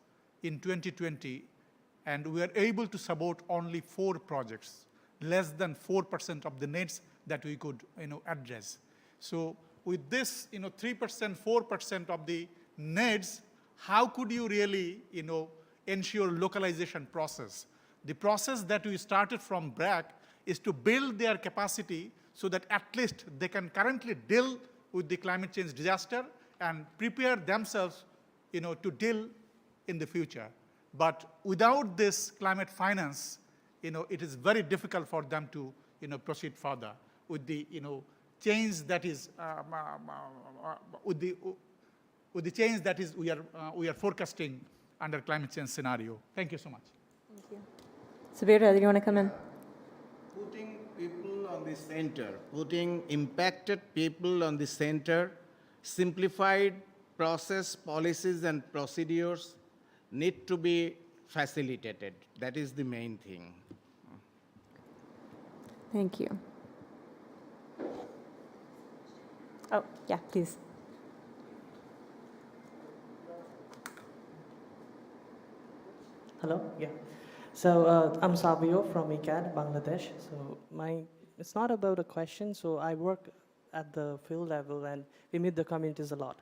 in 2020, and we are able to support only 4 projects, less than 4% of the needs that we could address. So with this 3%, 4% of the needs, how could you really ensure localization process? The process that we started from BRAC is to build their capacity so that at least they can currently deal with the climate change disaster and prepare themselves to deal in the future. But without this climate finance, it is very difficult for them to proceed further with the change that is with the change that is we are forecasting under climate change scenario. Thank you so much. Thank you. Subir, do you want to come in? Putting people on the center, putting impacted people on the center, simplified process, policies and procedures need to be facilitated. That is the main thing. Thank you. Oh, yeah, please. Hello, yeah. So I'm Saber from ICCCAD, Bangladesh. So it's not about a question. So I work at the field level and we meet the communities a lot.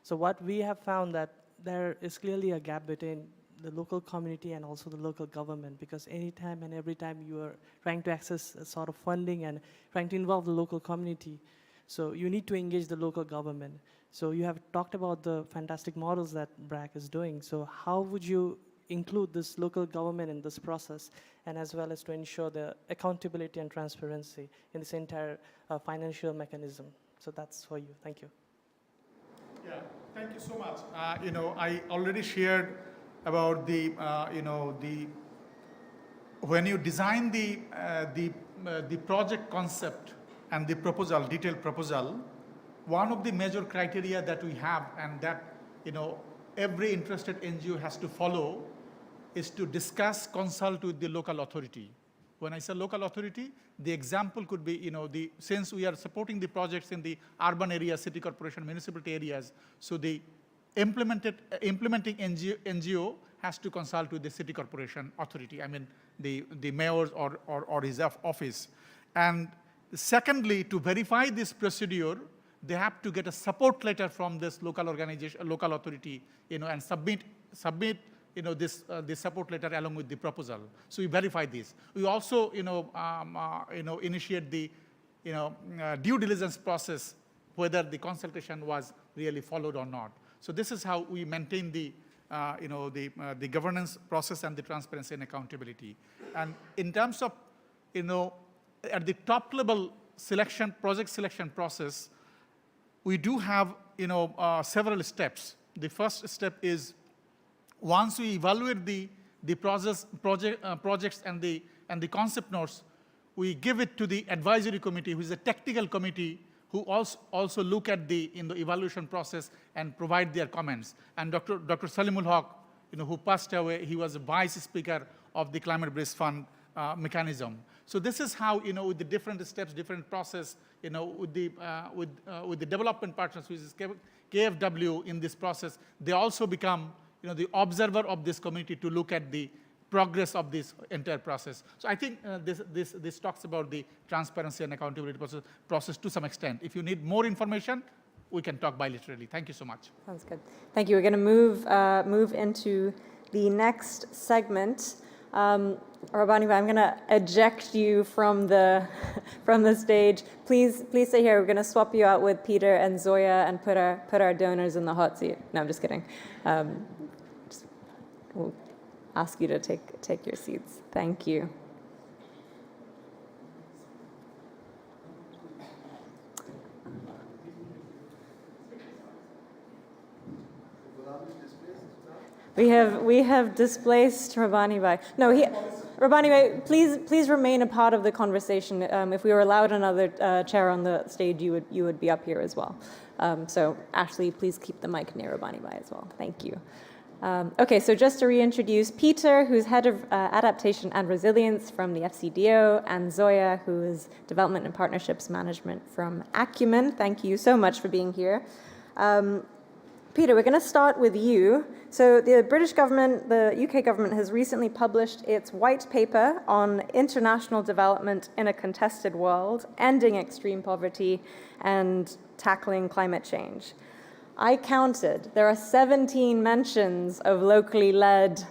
So what we have found that there is clearly a gap between the local community and also the local government, because anytime and every time you are trying to access a sort of funding and trying to involve the local community, so you need to engage the local government. So you have talked about the fantastic models that BRAC is doing. So how would you include this local government in this process, and as well as to ensure the accountability and transparency in this entire financial mechanism? So that's for you. Thank you. Yeah, thank you so much. I already shared about the, when you design the project concept and the proposal, detailed proposal, one of the major criteria that we have and that, every interested NGO has to follow is to discuss, consult with the local authority. When I say local authority, the example could be, since we are supporting the projects in the urban areas, city corporation, municipality areas, so the implementing NGO has to consult with the city corporation authority, I mean the mayor's or his office. And secondly, to verify this procedure, they have to get a support letter from this local organization, local authority, and submit this support letter along with the proposal. So we verify this. We also, initiate the, due diligence process, whether the consultation was really followed or not. So this is how we maintain the, the governance process and the transparency and accountability. And in terms of, at the top level selection, project selection process, we do have, several steps. The first step is, once we evaluate the projects and the concept notes, we give it to the advisory committee, who is a technical committee, who also look at the evaluation process and provide their comments. And Dr. Saleemul Huq, who passed away, he was a vice speaker of the Climate Bridge Fund mechanism. So this is how, with the different steps, different process, with the development partners, which is KFW in this process, they also become, the observer of this community to look at the progress of this entire process. So I think this talks about the transparency and accountability process to some extent. If you need more information, we can talk bilaterally. Thank you so much. Sounds good. Thank you. We're going to move into the next segment. Rabbani, I'm going to eject you from the stage. Please stay here. We're going to swap you out with Peter and Zoya and put our donors in the hot seat. No, I'm just kidding. We'll ask you to take your seats. Thank you. We have displaced Rabbani by Rabbani, please remain a part of the conversation. If we were allowed another chair on the stage, you would be up here as well. So Ashley, please keep the mic near Rabbani by as well. Thank you. Okay, so just to reintroduce Peter, who's head of Adaptation and Resilience from the FCDO, and Zoya, who is Development and Partnerships Management from Acumen. Thank you so much for being here. Peter, we're going to start with you. So the British government, the UK government, has recently published its white paper on international development in a contested world, ending extreme poverty and tackling climate change. I counted, there are 17 mentions of locally led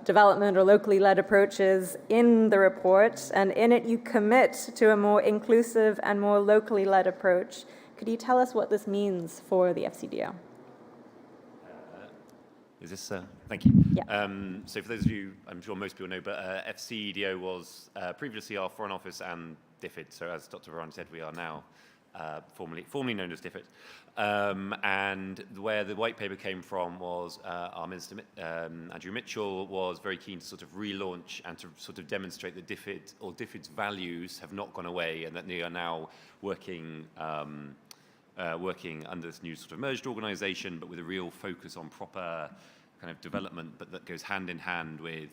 development or locally led approaches in the report, and in it you commit to a more inclusive and more locally led approach. Could you tell us what this means for the FCDO? Is this, thank you. Yeah. So for those of you, I'm sure most people know, but FCDO was previously our Foreign Office and DFID. So as Dr. Varane said, we are now formerly known as DFID. And where the white paper came from was our Minister, Andrew Mitchell, was very keen to sort of relaunch and to sort of demonstrate that DFID or DFID's values have not gone away and that they are now working under this new sort of merged organisation, but with a real focus on proper kind of development, but that goes hand in hand with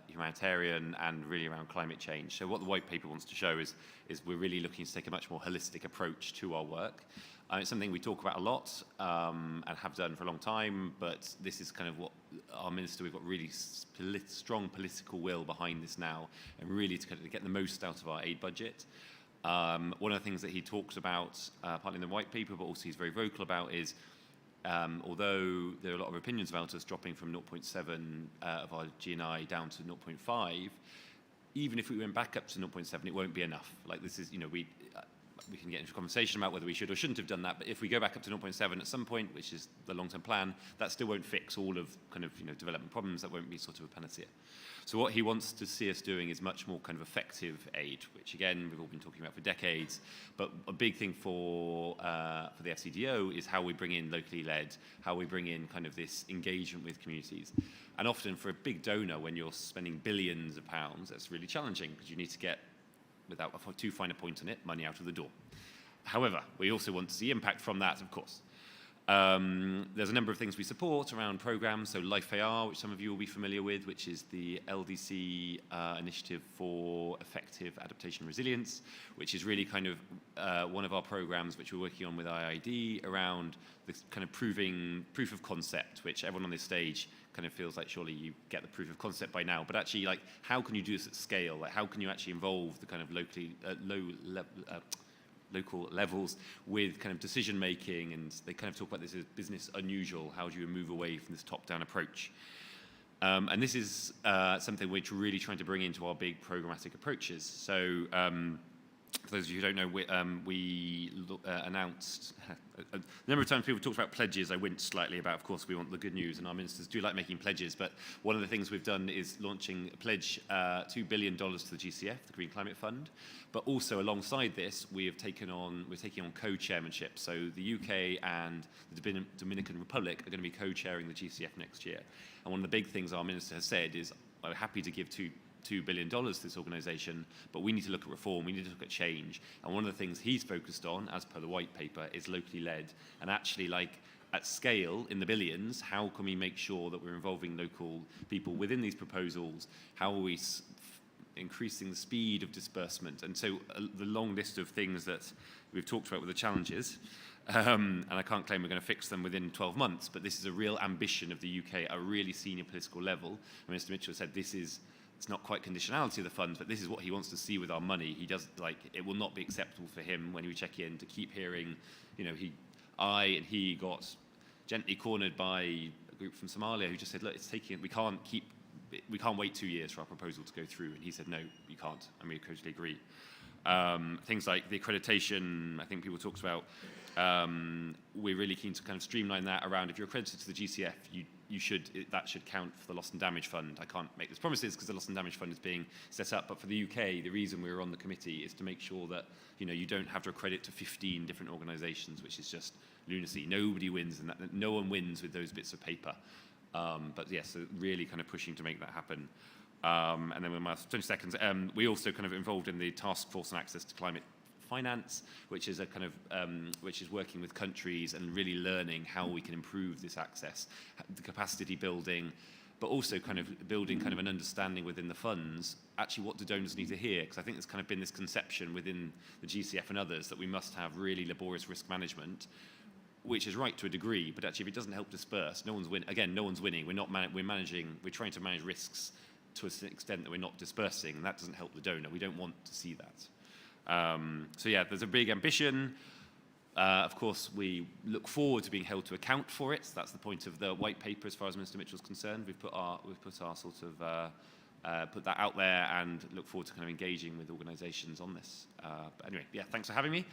humanitarian and really around climate change. So what the white paper wants to show is we're really looking to take a much more holistic approach to our work. It's something we talk about a lot and have done for a long time, but this is kind of what our minister, we've got really strong political will behind this now, and really to kind of get the most out of our aid budget. One of the things that he talks about, partly in the white paper, but also he's very vocal about, is although there are a lot of opinions about us dropping from 0.7 of our GNI down to 0.5, even if we went back up to 0.7, it won't be enough. Like this is, we can get into a conversation about whether we should or shouldn't have done that, but if we go back up to 0.7 at some point, which is the long-term plan, that still won't fix all of development problems. That won't be sort of a panacea. So what he wants to see us doing is much more kind of effective aid, which again, we've all been talking about for decades, but a big thing for the FCDO is how we bring in locally led, how we bring in kind of this engagement with communities. And often for a big donor, when you're spending billions of pounds, that's really challenging because you need to get, without too fine a point on it, money out of the door. However, we also want to see impact from that, of course. There's a number of things we support around programs, so Life AR, which some of you will be familiar with, which is the LDC initiative for effective adaptation resilience, which is really kind of one of our programs which we're working on with IID around the kind of proof of concept, which everyone on this stage kind of feels like surely you get the proof of concept by now, but actually, like, how can you do this at scale? Like, how can you actually involve the kind of local levels with kind of decision making? And they kind of talk about this as business unusual. How do you move away from this top-down approach? And this is something we're really trying to bring into our big programmatic approaches. So for those of you who don't know, we announced a number of times people talked about pledges. I winced slightly about, of course, we want the good news, and our ministers do like making pledges. But one of the things we've done is launching a pledge, $2 billion to the GCF, the Green Climate Fund. But also alongside this, we're taking on co-chairmanship. So the UK and the Dominican Republic are going to be co-chairing the GCF next year. And one of the big things our minister has said is, I'm happy to give $2 billion to this organisation, but we need to look at reform, we need to look at change. And one of the things he's focused on, as per the white paper, is locally led. And actually, like, at scale, in the billions, how can we make sure that we're involving local people within these proposals? How are we increasing the speed of disbursement? And so the long list of things that we've talked about with the challenges, and I can't claim we're going to fix them within 12 months, but this is a real ambition of the UK, at a really senior political level. And Mr. Mitchell said it's not quite conditionality of the funds, but this is what he wants to see with our money. He does, like, it will not be acceptable for him when we check in to keep hearing, he got gently cornered by a group from Somalia who just said, look, we can't wait 2 years for our proposal to go through. And he said, no, you can't, and we totally agree. Things like the accreditation, I think people talked about, we're really keen to kind of streamline that around, if you're accredited to the GCF, that should count for the loss and damage fund. I can't make those promises because the loss and damage fund is being set up, but for the UK, the reason we're on the committee is to make sure that you don't have to accredit to 15 different organisations, which is just lunacy. Nobody wins, and no one wins with those bits of paper. But yes, so really kind of pushing to make that happen. And then with my 20 seconds, we also kind of involved in the task force on access to climate finance, which is a kind of which is working with countries and really learning how we can improve this access, the capacity building, but also kind of building kind of an understanding within the funds. Actually, what do donors need to hear? Because I think there's kind of been this conception within the GCF and others that we must have really laborious risk management, which is right to a degree, but actually if it doesn't help disperse, no one's winning. We're trying to manage risks to an extent that we're not dispersing, and that doesn't help the donor. We don't want to see that. So yeah, there's a big ambition. Of course, we look forward to being held to account for it. So that's the point of the white paper, as far as Mr. Mitchell's concerned. We've put our sort of put that out there and look forward to kind of engaging with organisations on this. But anyway, yeah, thanks for having me.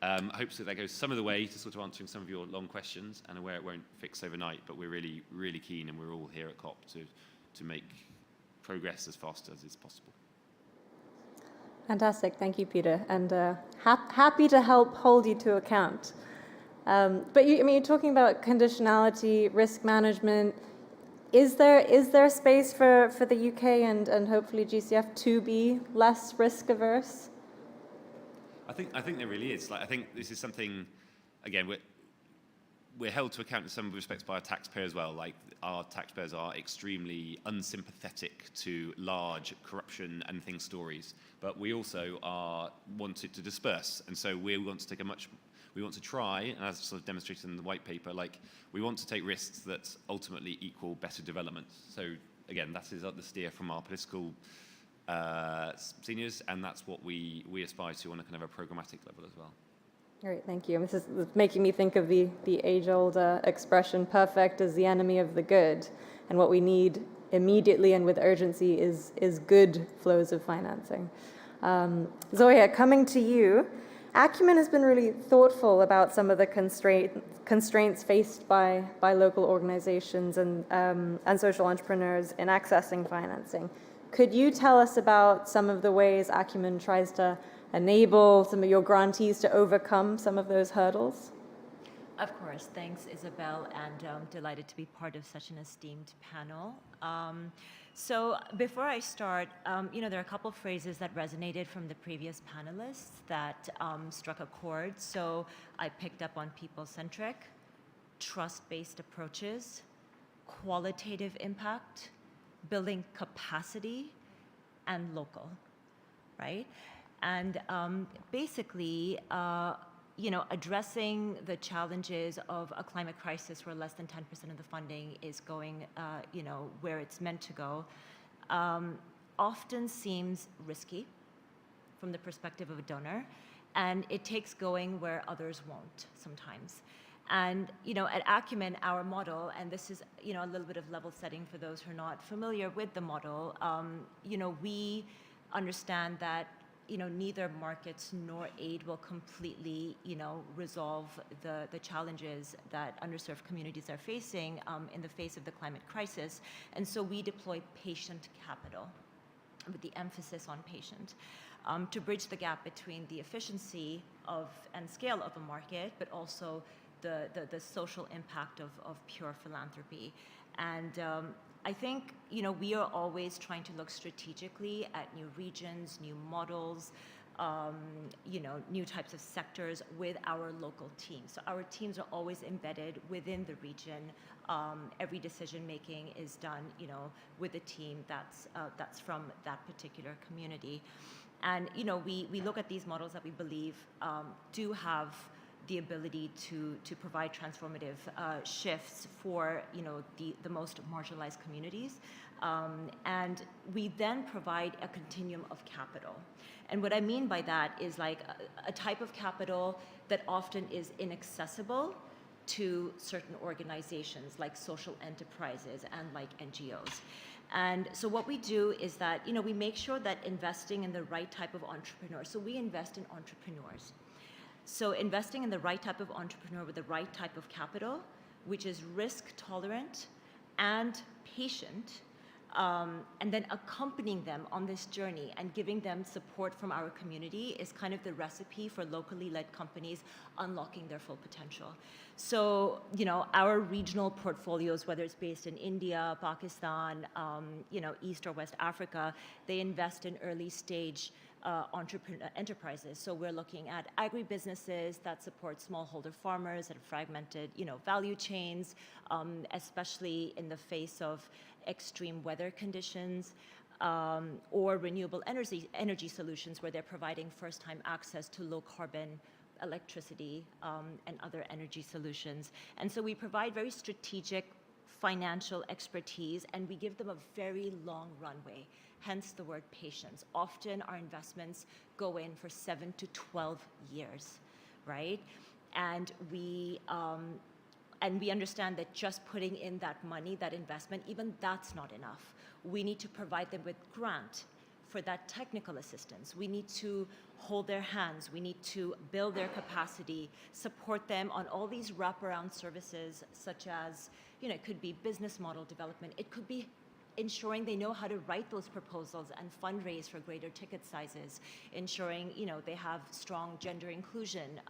I hope that goes some of the way to sort of answering some of your long questions, and aware it won't fix overnight, but we're really, really keen, and we're all here at COP to make progress as fast as is possible. Fantastic, thank you, Peter, and happy to help hold you to account. But you're talking about conditionality, risk management. Is there space for the UK and hopefully GCF to be less risk averse? I think there really is. Like, I think this is something, again, we're held to account in some respects by our taxpayers as well. Like, our taxpayers are extremely unsympathetic to large corruption and thing stories, but we also want it to disperse, and so we want to try, and as sort of demonstrated in the white paper, like, we want to take risks that ultimately equal better development. So again, that is the steer from our political seniors, and that's what we aspire to on a kind of a programmatic level as well. Great, thank you. This is making me think of the age-old expression, perfect is the enemy of the good. And what we need immediately and with urgency is good flows of financing. Zoya, coming to you, Acumen has been really thoughtful about some of the constraints faced by local organizations and social entrepreneurs in accessing financing. Could you tell us about some of the ways Acumen tries to enable some of your grantees to overcome some of those hurdles? Of course. Thanks, Isabel, and delighted to be part of such an esteemed panel. So before I start, there are a couple phrases that resonated from the previous panelists that struck a chord. So I picked up on people-centric, trust-based approaches, qualitative impact, building capacity, and local, right? And basically, addressing the challenges of a climate crisis where less than 10% of the funding is going, where it's meant to go, often seems risky from the perspective of a donor, and it takes going where others won't sometimes. And, at Acumen, our model, and this is, a little bit of level setting for those who are not familiar with the model, we understand that neither markets nor aid will completely, resolve the challenges that underserved communities are facing in the face of the climate crisis. And so we deploy patient capital with the emphasis on patient to bridge the gap between the efficiency and scale of a market, but also the social impact of pure philanthropy. And I think, we are always trying to look strategically at new regions, new models, new types of sectors with our local teams. So our teams are always embedded within the region. Every decision-making is done, with a team that's from that particular community. And, we look at these models that we believe do have the ability to provide transformative shifts for the most marginalized communities. And we then provide a continuum of capital. And what I mean by that is like a type of capital that often is inaccessible to certain organizations like social enterprises and like NGOs. And so what we do is that, we make sure that investing in the right type of entrepreneur, so we invest in entrepreneurs. So investing in the right type of entrepreneur with the right type of capital, which is risk tolerant and patient, and then accompanying them on this journey and giving them support from our community is kind of the recipe for locally led companies unlocking their full potential. So, our regional portfolios, whether it's based in India, Pakistan, East or West Africa, they invest in early stage entrepreneur enterprises. So we're looking at agribusinesses that support smallholder farmers and fragmented, value chains, especially in the face of extreme weather conditions, or renewable energy solutions where they're providing first-time access to low-carbon electricity and other energy solutions. And so we provide very strategic financial expertise, and we give them a very long runway. Hence the word patience. Often our investments go in for 7 to 12 years, right? And we understand that just putting in that money, that investment, even that's not enough. We need to provide them with grant for that technical assistance. We need to hold their hands. We need to build their capacity, support them on all these wraparound services, such as, it could be business model development. It could be ensuring they know how to write those proposals and fundraise for greater ticket sizes, ensuring, they have strong gender inclusion,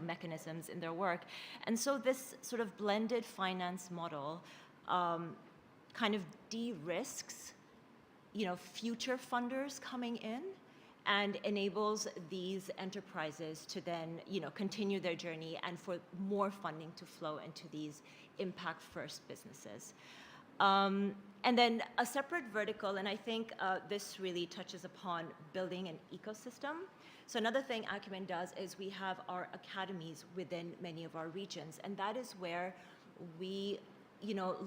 mechanisms in their work. And so this sort of blended finance model kind of de-risks, future funders coming in and enables these enterprises to then, continue their journey and for more funding to flow into these impact-first businesses. And then a separate vertical, and I think this really touches upon building an ecosystem. So another thing Acumen does is we have our academies within many of our regions, and that is where we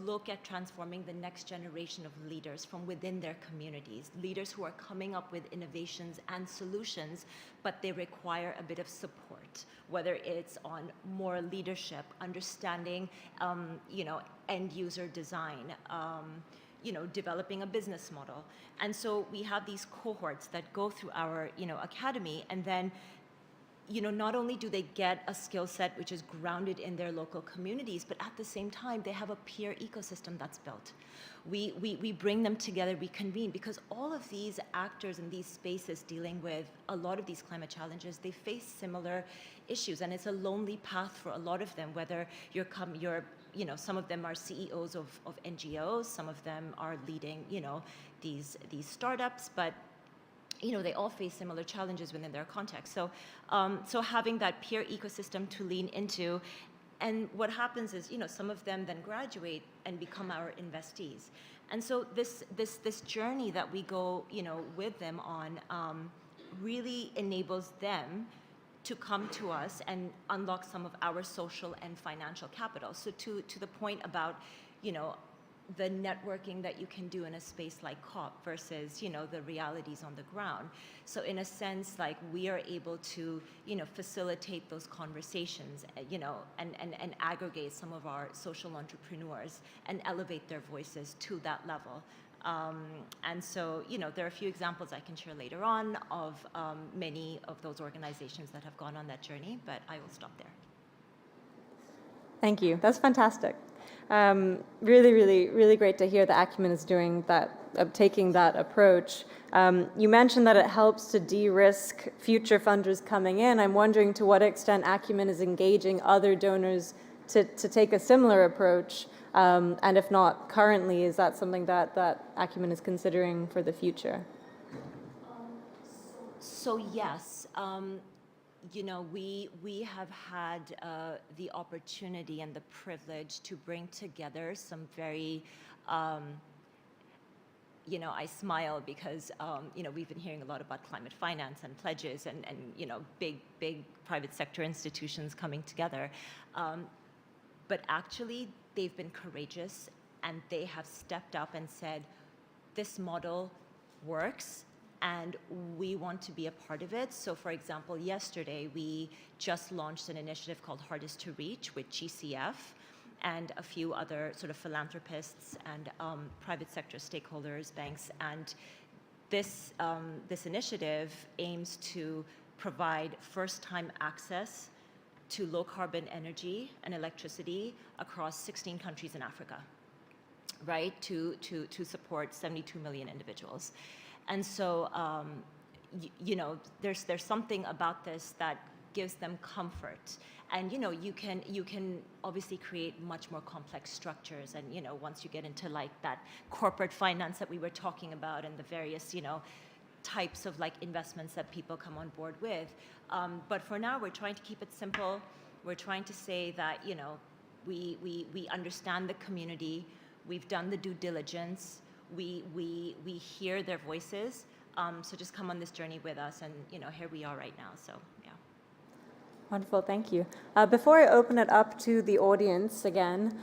look at transforming the next generation of leaders from within their communities, leaders who are coming up with innovations and solutions, but they require a bit of support. development, whether it's on more leadership, understanding, end user design, developing a business model. And so we have these cohorts that go through our, academy, and then, not only do they get a skill set which is grounded in their local communities, but at the same time, they have a peer ecosystem that's built. We bring them together, we convene, because all of these actors in these spaces dealing with a lot of these climate challenges, they face similar issues, and it's a lonely path for a lot of them, whether some of them are CEOs of NGOs, some of them are leading, these startups, but they all face similar challenges within their context. So, so having that peer ecosystem to lean into, and what happens is, some of them then graduate and become our investees. And so this journey that we go, with them on, really enables them to come to us and unlock some of our social and financial capital. So to the point about, the networking that you can do in a space like COP versus, the realities on the ground. So in a sense, like, we are able to, facilitate those conversations, and aggregate some of our social entrepreneurs and elevate their voices to that level. And so, there are a few examples I can share later on of many of those organizations that have gone on that journey, but I will stop there. Thank you. That's fantastic. Really, really, really great to hear that Acumen is doing that, taking that approach. You mentioned that it helps to de-risk future funders coming in. I'm wondering to what extent Acumen is engaging other donors to take a similar approach, and if not currently, is that something that Acumen is considering for the So yes. We have had the opportunity and the privilege to bring together some very, I smile because, we've been hearing a lot about climate finance and pledges and big private sector institutions coming together. But actually, they've been courageous, and they have stepped up and said, this model works, and we want to be a part of it. So for example, yesterday, we just launched an initiative called Hardest to Reach with GCF and a few other sort of philanthropists and private sector stakeholders, banks. And this initiative aims to provide first-time access to low-carbon energy and electricity across 16 countries in Africa, right, to support 72 million individuals. And so, there's something about this that gives them comfort. And, you can obviously create much more complex structures. And, once you get into like that corporate finance that we were talking about and the various, types of like investments that people come on board with. But for now, we're trying to keep it simple. We're trying to say that, we understand the community. We've done the due diligence. We hear their voices, so just come on this journey with us, and here we are right now. So yeah. Wonderful, thank you. Before I open it up to the audience again,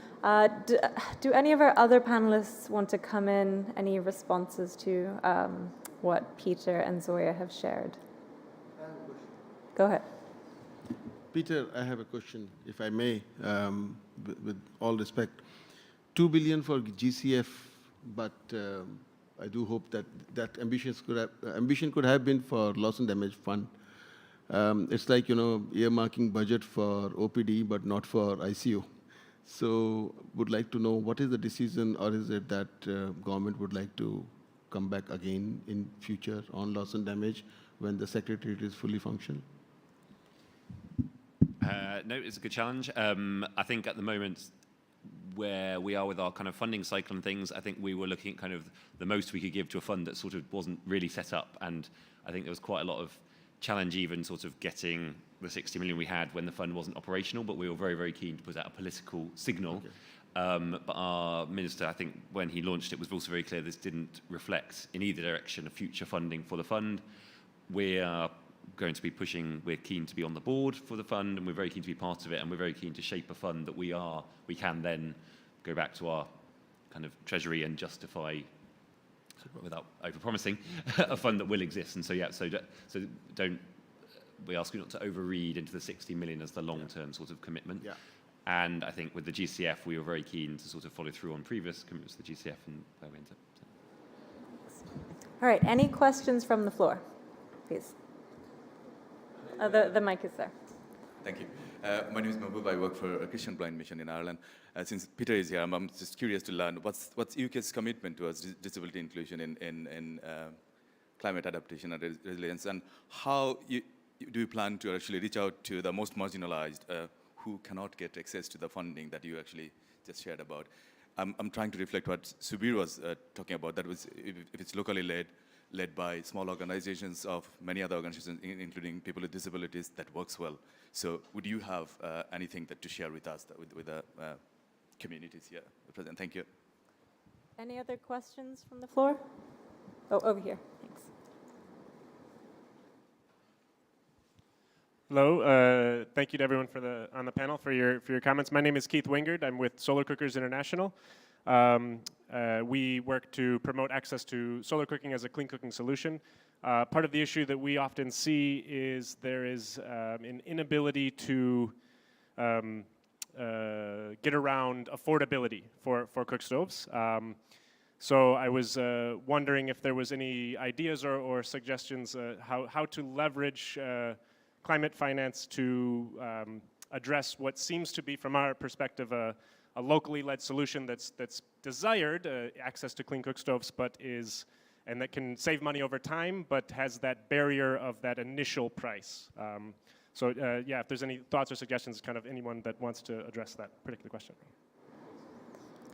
do any of our other panelists want to come in? Any responses to what Peter and Zoya have shared? Go ahead. Peter, I have a question, if I may, with all respect. 2 billion for GCF. But I do hope that ambition could have been for loss and damage fund. It's like, earmarking budget for OPD, but not for ICO. So would like to know what is the decision, or is it that government would like to come back again in future on loss and damage when the secretariat is fully functional? No, it's a good challenge. I think at the moment, where we are with our kind of funding cycle and things, I think we were looking at kind of the most we could give to a fund that sort of wasn't really set up. And I think there was quite a lot of challenge even sort of getting the 60 million we had when the fund wasn't operational, but we were very, very keen to put out a political signal. Okay. But our minister, I think when he launched it, was also very clear this didn't reflect in either direction of future funding for the fund. We are going to be pushing, we're keen to be on the board for the fund, and we're very keen to be part of it, and we're very keen to shape a fund that we can then go back to our kind of treasury and justify, without over-promising, a fund that will exist. And so, yeah, so don't we ask you not to overread into the 60 million as the long-term sort of commitment. Yeah. And I think with the GCF, we were very keen to sort of follow through on previous commitments to the GCF and where we ended up. All right, any questions from the floor, please? The mic is there. Thank you. My name is Mahbub. I work for a Christian Blind Mission in Ireland. Since Peter is here, I'm just curious to learn what's UK's commitment towards disability inclusion in climate adaptation and resilience, and how do you plan to actually reach out to the most marginalized who cannot get access to the funding that you actually just shared about? I'm trying to reflect what Subir was talking about. That was if it's locally led by small organizations of many other organizations, including people with disabilities, that works well. So would you have anything to share with us, with the communities here present? Thank you. Any other questions from the floor? Oh, over here. Thanks. Hello. Thank you to everyone on the panel for your comments. My name is Keith Wingard. I'm with Solar Cookers International. We work to promote access to solar cooking as a clean cooking solution. Part of the issue that we often see is there is an inability to get around affordability for cook stoves. So I was wondering if there was any ideas or suggestions how to leverage climate finance to address what seems to be, from our perspective, a locally led solution that's desired, access to clean cook stoves, and that can save money over time, but has that barrier of that initial price. So yeah, if there's any thoughts or suggestions, kind of anyone that wants to address that particular question.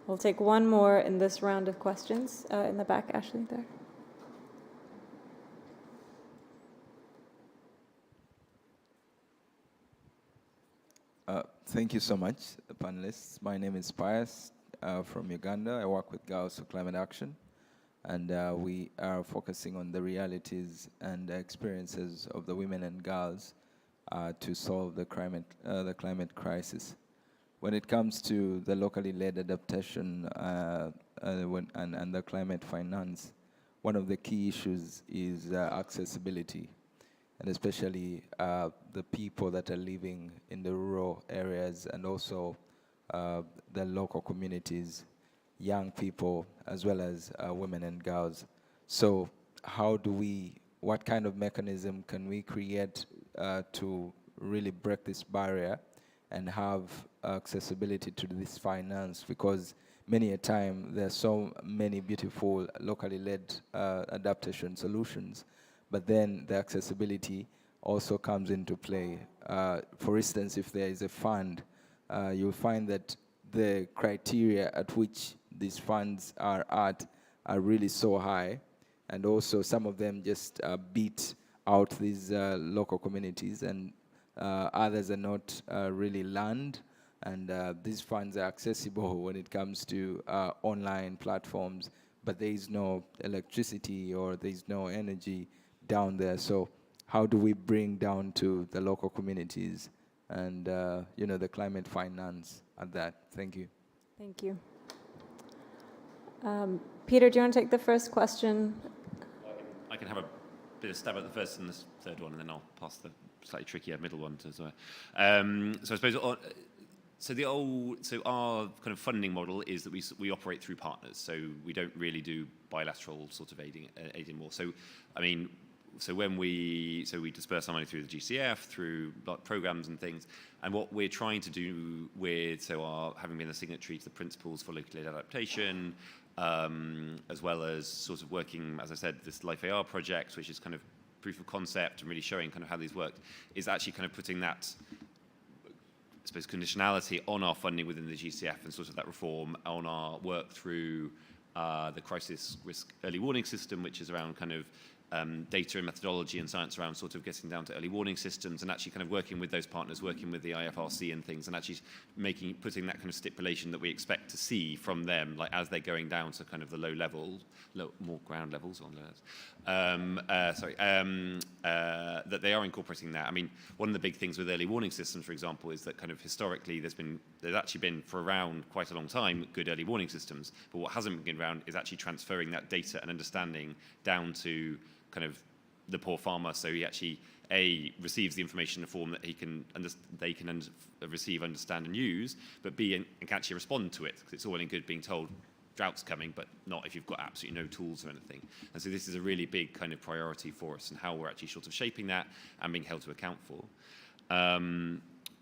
We'll take one more in this round of questions. In the back, Ashley, there. Thank you so much, panelists. My name is Pius from Uganda. I work with Girls for Climate Action, and we are focusing on the realities and experiences of the women and girls to solve the climate crisis. When it comes to the locally led adaptation and the climate finance, one of the key issues is accessibility, and especially the people that are living in the rural areas, and also the local communities, young people, as well as women and girls. So what kind of mechanism can we create to really break this barrier and have accessibility to this finance? Because many a time there are so many beautiful locally led adaptation solutions, but then the accessibility also comes into play. For instance, if there is a fund, you'll find that the criteria at which these funds are at are really so high, and also some of them just beat out these local communities, and others are not really learned, and these funds are accessible when it comes to online platforms, but there is no electricity or there is no energy down there. So how do we bring down to the local communities and the climate finance at that? Thank you. Thank you. Peter, do you want to take the first question? I can have a bit of stab at the first and the third one, and then I'll pass the slightly trickier middle one to Zoya. So I suppose our kind of funding model is that we operate through partners. So we don't really do bilateral sort of aiding more. So I mean, when we disperse our money through the GCF, through programs and things, and what we're trying to do with having been a signatory to the principles for locally led adaptation, as well as sort of working, as I said, this Life AR project, which is kind of proof of concept and really showing kind of how these worked, is actually kind of putting that, I suppose, conditionality on our funding within the GCF and sort of that reform on our work through the crisis risk early warning system, which is around kind of data and methodology and science around sort of getting down to early warning systems, and actually kind of working with those partners, working with the IFRC and things, and actually putting that kind of stipulation that we expect to see from them, like as they're going down to kind of the more ground levels on that they are incorporating that. I mean, one of the big things with early warning systems, for example, is that kind of historically there's actually been for around quite a long time good early warning systems, but what hasn't been around is actually transferring that data and understanding down to kind of the poor farmer, so he actually receives the information in a form that they can receive, understand, and use, but B, and can actually respond to it, because it's all well and good being told drought's coming, but not if you've got absolutely no tools or anything. And so this is a really big kind of priority for us, and how we're actually sort of shaping that and being held to account for.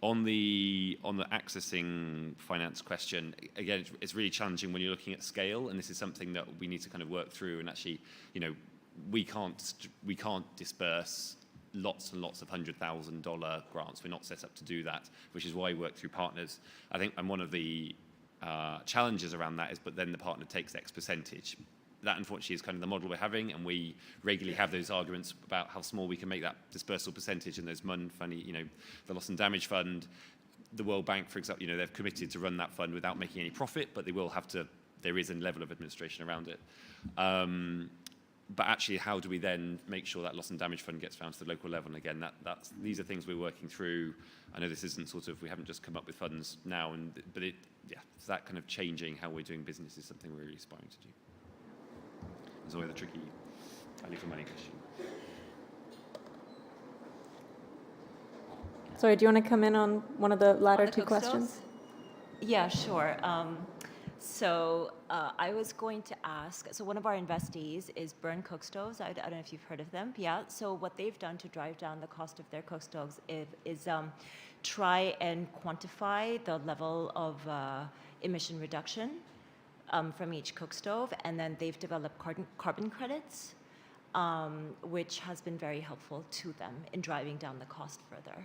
On the accessing finance question, again, it's really challenging when you're looking at scale, and this is something that we need to kind of work through. And actually, we can't disperse lots and lots of $100,000 grants. We're not set up to do that, which is why we work through partners. I think, and one of the challenges around that is, but then the partner takes X percentage. That, unfortunately, is kind of the model we're having, and we regularly have those arguments about how small we can make that dispersal percentage. And those money, the loss and damage fund, the World Bank, for example, they've committed to run that fund without making any profit, but they will have to. There is a level of administration around it. But actually, how do we then make sure that loss and damage fund gets found to the local level? And again, these are things we're working through. I know this isn't we haven't just come up with funds now, but it's that kind of changing how we're doing business is something we're really aspiring to do. Zoya, the tricky value for money question. Sorry, do you want to come in on one of the latter two Cook questions? stoves? Yeah, sure. So I was going to ask, so one of our investees is Burn Cook Stoves. I don't know if you've heard of them. Yeah, so what they've done to drive down the cost of their cook stoves is try and quantify the level of emission reduction from each cook stove, and then they've developed carbon credits, which has been very helpful to them in driving down the cost further.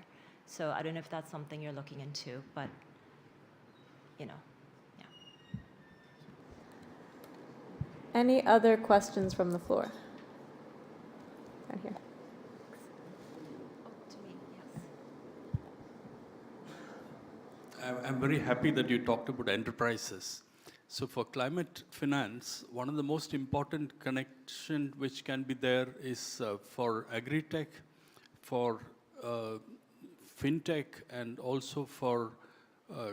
So I don't know if that's something you're looking into, but yeah. Any other questions from the floor? Right here. I'm very happy that you talked about enterprises. So for climate finance, one of the most important connection which can be there is for agri-tech, for fintech, and also for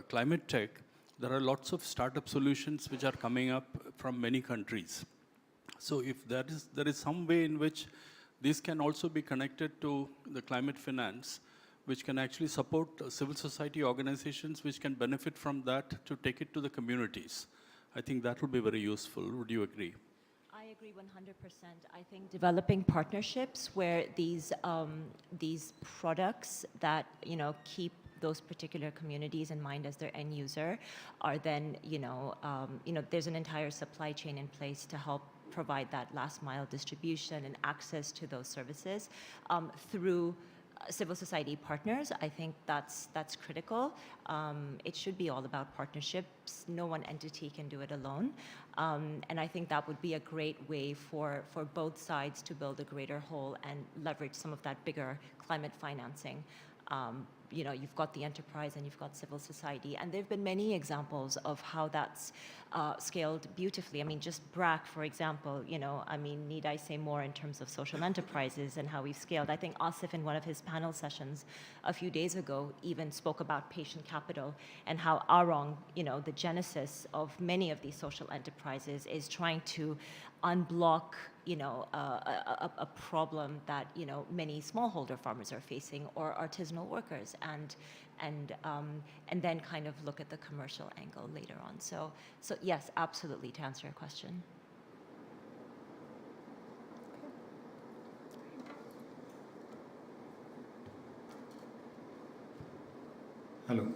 climate tech. There are lots of startup solutions which are coming up from many countries. So if there is some way in which this can also be connected to the climate finance, which can actually support civil society organizations which can benefit from that to take it to the communities, I think that would be very useful. Would you agree? I agree 100%. I think developing partnerships where these products that keep those particular communities in mind as their end user are then there's an entire supply chain in place to help provide that last mile distribution and access to those services through civil society partners. I think that's critical. It should be all about partnerships. No one entity can do it alone. And I think that would be a great way for both sides to build a greater whole and leverage some of that bigger climate financing. You've got the enterprise and you've got civil society. And there have been many examples of how that's scaled beautifully. I mean, just BRAC, for example, need I say more in terms of social enterprises and how we've scaled? I think Asif, in one of his panel sessions a few days ago, even spoke about patient capital and how Arong, the genesis of many of these social enterprises, is trying to unblock a problem that many smallholder farmers are facing, or artisanal workers, and then kind of look at the commercial angle later on. So yes, absolutely, to answer your question. Hello,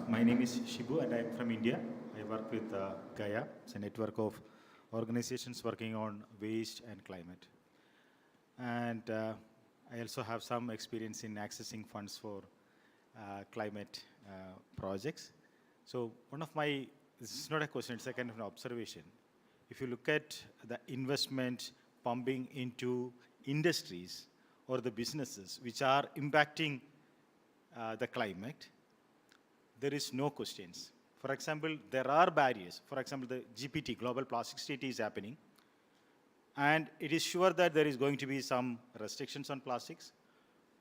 my name is Shibu and I'm from India. I work with Gaia. It's a network of organizations working on waste and climate. And I also have some experience in accessing funds for climate projects. So this is not a question, it's a kind of an observation. If you look at the investment pumping into industries or the businesses which are impacting the climate, there is no questions. For example, there are barriers. For example, the GPT, Global Plastics Treaty, is happening. And it is sure that there is going to be some restrictions on plastics.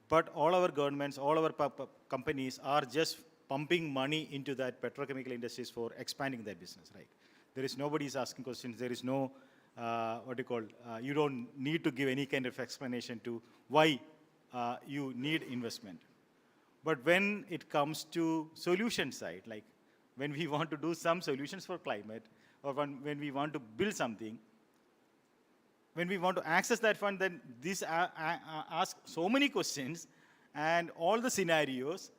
But all our governments, all our companies are just pumping money into that petrochemical industries for expanding their business, right? There is nobody is asking questions. There is no, you don't need to give any kind of explanation to why you need investment. But when it comes to solution side, like when we want to do some solutions for climate, or when we want to build something, when we want to access that fund, then this asks so many questions and all the scenarios,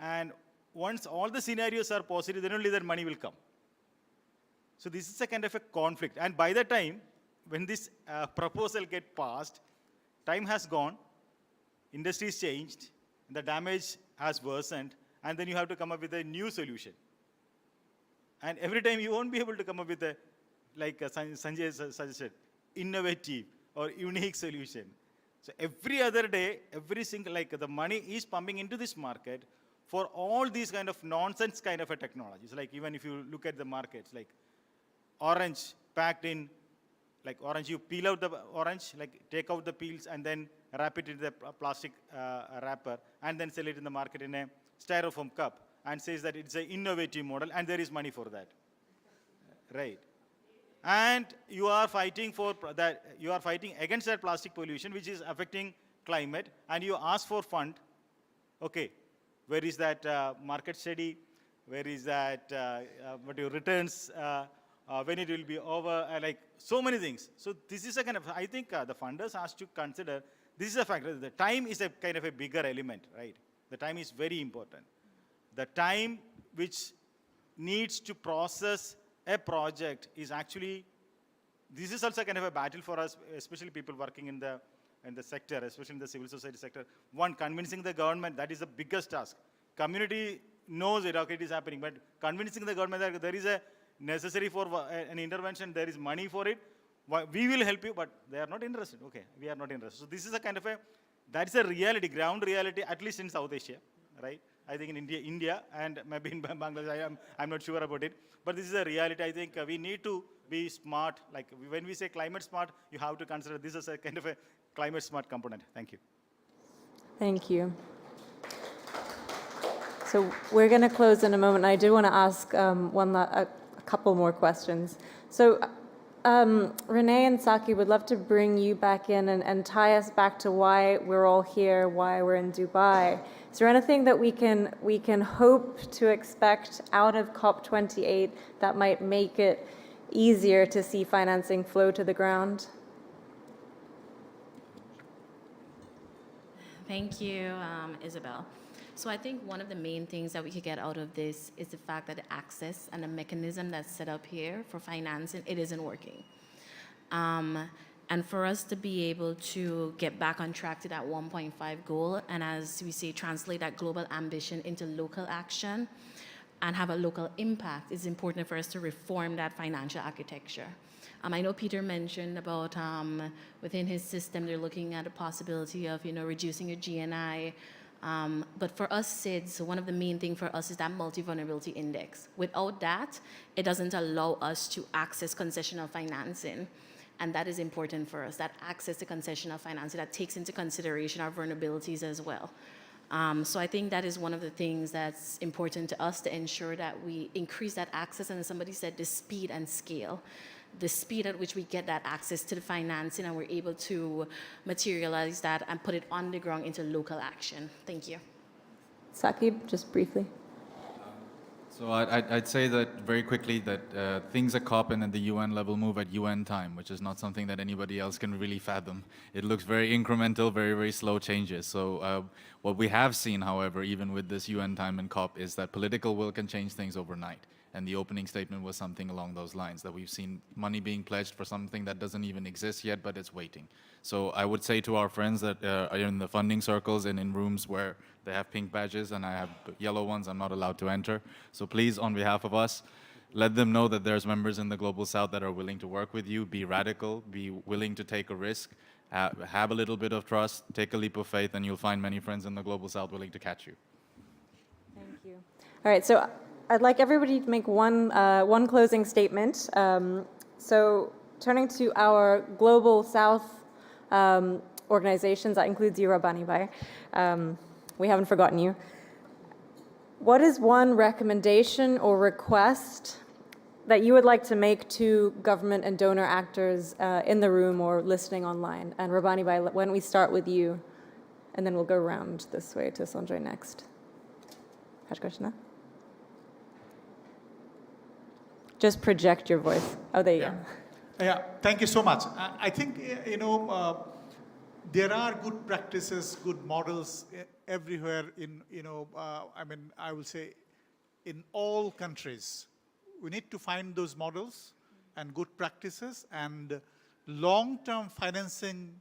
and once all the scenarios are positive, then only that money will come. So this is a kind of a conflict. And by the time, when this proposal gets passed, time has gone, industry has changed, the damage has worsened, and then you have to come up with a new solution. And every time you won't be able to come up with a, like Sanjay suggested, innovative or unique solution. So every other day, every single, like the money is pumping into this market for all these kind of nonsense kind of a technologies. Like even if you look at the markets, like orange packed in, like orange, you peel out the orange, like take out the peels and then wrap it in the plastic wrapper and then sell it in the market in a styrofoam cup and says that it's an innovative model and there is money for that, right? And you are fighting for that, you are fighting against that plastic pollution which is affecting climate, and you ask for fund. Okay, where is that market study? Where is that what your returns, when it will be over, like so many things. So this is a kind of, I think the funders has to consider, this is a factor, the time is a kind of a bigger element, right? The time is very important. The time which needs to process a project is actually, this is also kind of a battle for us, especially people working in the sector, especially in the civil society sector. One, convincing the government, that is the biggest task. Community knows it, okay, it is happening, but convincing the government that there is a necessary for an intervention, there is money for it, we will help you, but they are not interested. Okay, we are not interested. So this is a kind of a, that's a reality, ground reality, at least in South Asia, right? I think in India and maybe in Bangladesh, I'm not sure about it. But this is a reality. I think we need to be smart. Like when we say climate smart, you have to consider this as a kind of a climate smart component. Thank you. Thank you. So we're going to close in a moment. I do want to ask a couple more questions. So Renae and Saqib would love to bring you back in and tie us back to why we're all here, why we're in Dubai. Is there anything that we can hope to expect out of COP28 that might make it easier to see financing flow to the ground? Thank you, Isabel. So I think one of the main things that we could get out of this is the fact that the access and the mechanism that's set up here for financing, it isn't working. And for us to be able to get back on track to that 1.5 goal, and as we say, translate that global ambition into local action and have a local impact, it's important for us to reform that financial architecture. I know Peter mentioned about within his system, they're looking at a possibility of, reducing your GNI. But for us, SIDS, one of the main things for us is that multi-vulnerability index. Without that, it doesn't allow us to access concessional financing. And that is important for us, that access to concessional financing that takes into consideration our vulnerabilities as well. So I think that is one of the things that's important to us to ensure that we increase that access. And as somebody said, the speed and scale. The speed at which we get that access to the financing and we're able to materialize that and put it on the ground into local action. Thank you. Saqib, just briefly. So I'd say that very quickly that things at COP and at the UN level move at UN time, which is not something that anybody else can really fathom. It looks very incremental, very, very slow changes. So what we have seen, however, even with this UN time and COP, is that political will can change things overnight. And the opening statement was something along those lines, that we've seen money being pledged for something that doesn't even exist yet, but it's waiting. So I would say to our friends that are in the funding circles and in rooms where they have pink badges and I have yellow ones, I'm not allowed to enter. So please, on behalf of us, let them know that there's members in the Global South that are willing to work with you, be radical, be willing to take a risk, have a little bit of trust, take a leap of faith, and you'll find many friends in the Global South willing to catch you. Thank you. All right, so I'd like everybody to make one closing statement. So turning to our Global South organizations, that includes you, Rabbani, we haven't forgotten you. What is one recommendation or request that you would like to make to government and donor actors in the room or listening online? And Rabbani, why don't we start with you? and then we'll go round this way to Sanjay next. Krishna. Just project your voice. Oh, there you go. Yeah, thank you so much. I think, there are good practices, good models everywhere in, I will say in all countries. We need to find those models and good practices, and long-term financing,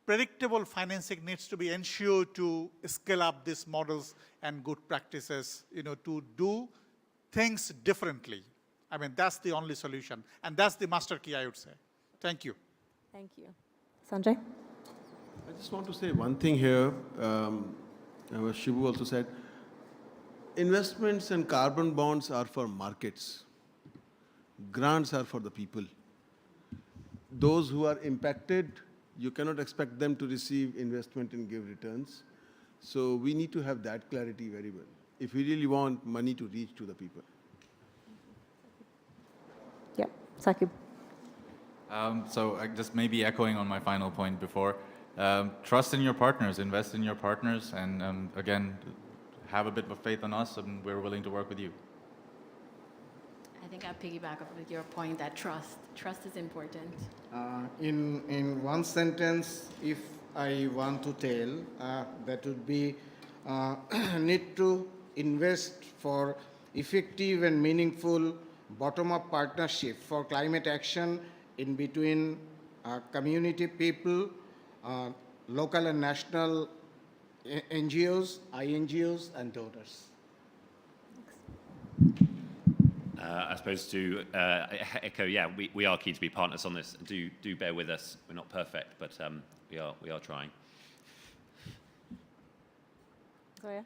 predictable financing needs to be ensured to scale up these models and good practices, to do things differently. That's the only solution. And that's the master key, I would say. Thank you. Thank you. Sanjay? I just want to say one thing here. Shibu also said, investments and carbon bonds are for markets. Grants are for the people. Those who are impacted, you cannot expect them to receive investment and give returns. So we need to have that clarity very well, if we really want money to reach to the people. Yeah, Saqib. So just maybe echoing on my final point before, trust in your partners, invest in your partners, and again, have a bit of faith in us, and we're willing to work with you. I think I piggyback off with your point that trust is important. In one sentence, if I want to tell, that would be need to invest for effective and meaningful bottom-up partnership for climate action in between community people, local and national NGOs, INGOs, and donors. I suppose to echo, yeah, we are keen to be partners on this. Do bear with us. We're not perfect, but we are trying. Zoya?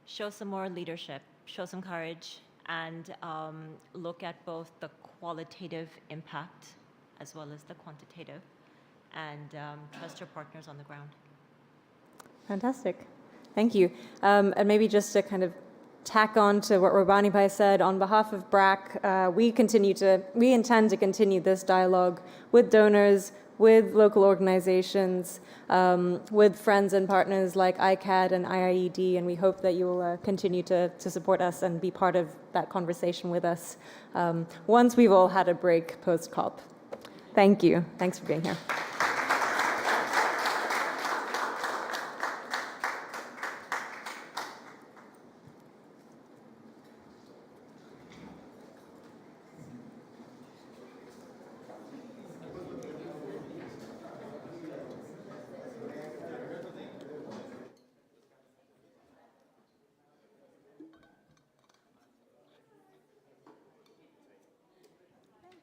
Show some more leadership, show some courage, and look at both the qualitative impact as well as the quantitative, and trust your partners on the ground. Fantastic. Thank you. And maybe just to kind of tack on to what Rabbani Bhai said, on behalf of BRAC, we intend to continue this dialogue with donors, with local organizations, with friends and partners like ICCCAD and IIED, and we hope that you will continue to support us and be part of that conversation with us once we've all had a break post-COP. Thank you. Thanks for being here.